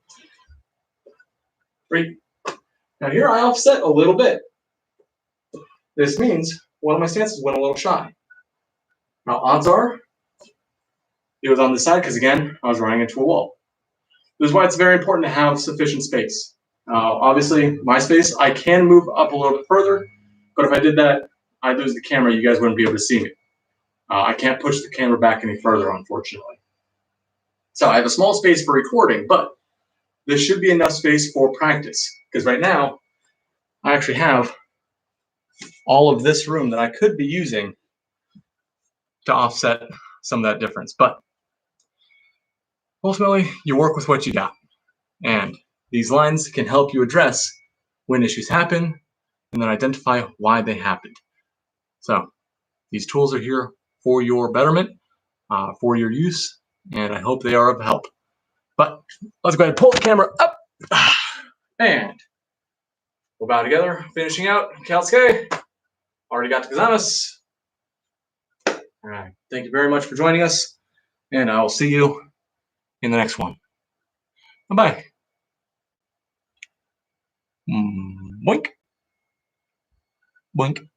Speaker 1: Great. Now here I offset a little bit. This means one of my stances went a little shy. Now odds are it was on this side because again, I was running into a wall. This is why it's very important to have sufficient space. Obviously, my space, I can move up a little bit further, but if I did that, I'd lose the camera. You guys wouldn't be able to see me. I can't push the camera back any further, unfortunately. So I have a small space for recording, but this should be enough space for practice because right now, I actually have all of this room that I could be using to offset some of that difference. But ultimately, you work with what you got. And these lines can help you address when issues happen and then identify why they happened. So these tools are here for your betterment, for your use, and I hope they are of help. But let's go ahead and pull the camera up. And we'll bow together, finishing out. Kalsuke, already got to Kazamas. All right, thank you very much for joining us, and I will see you in the next one. Bye-bye. Boink. Blink.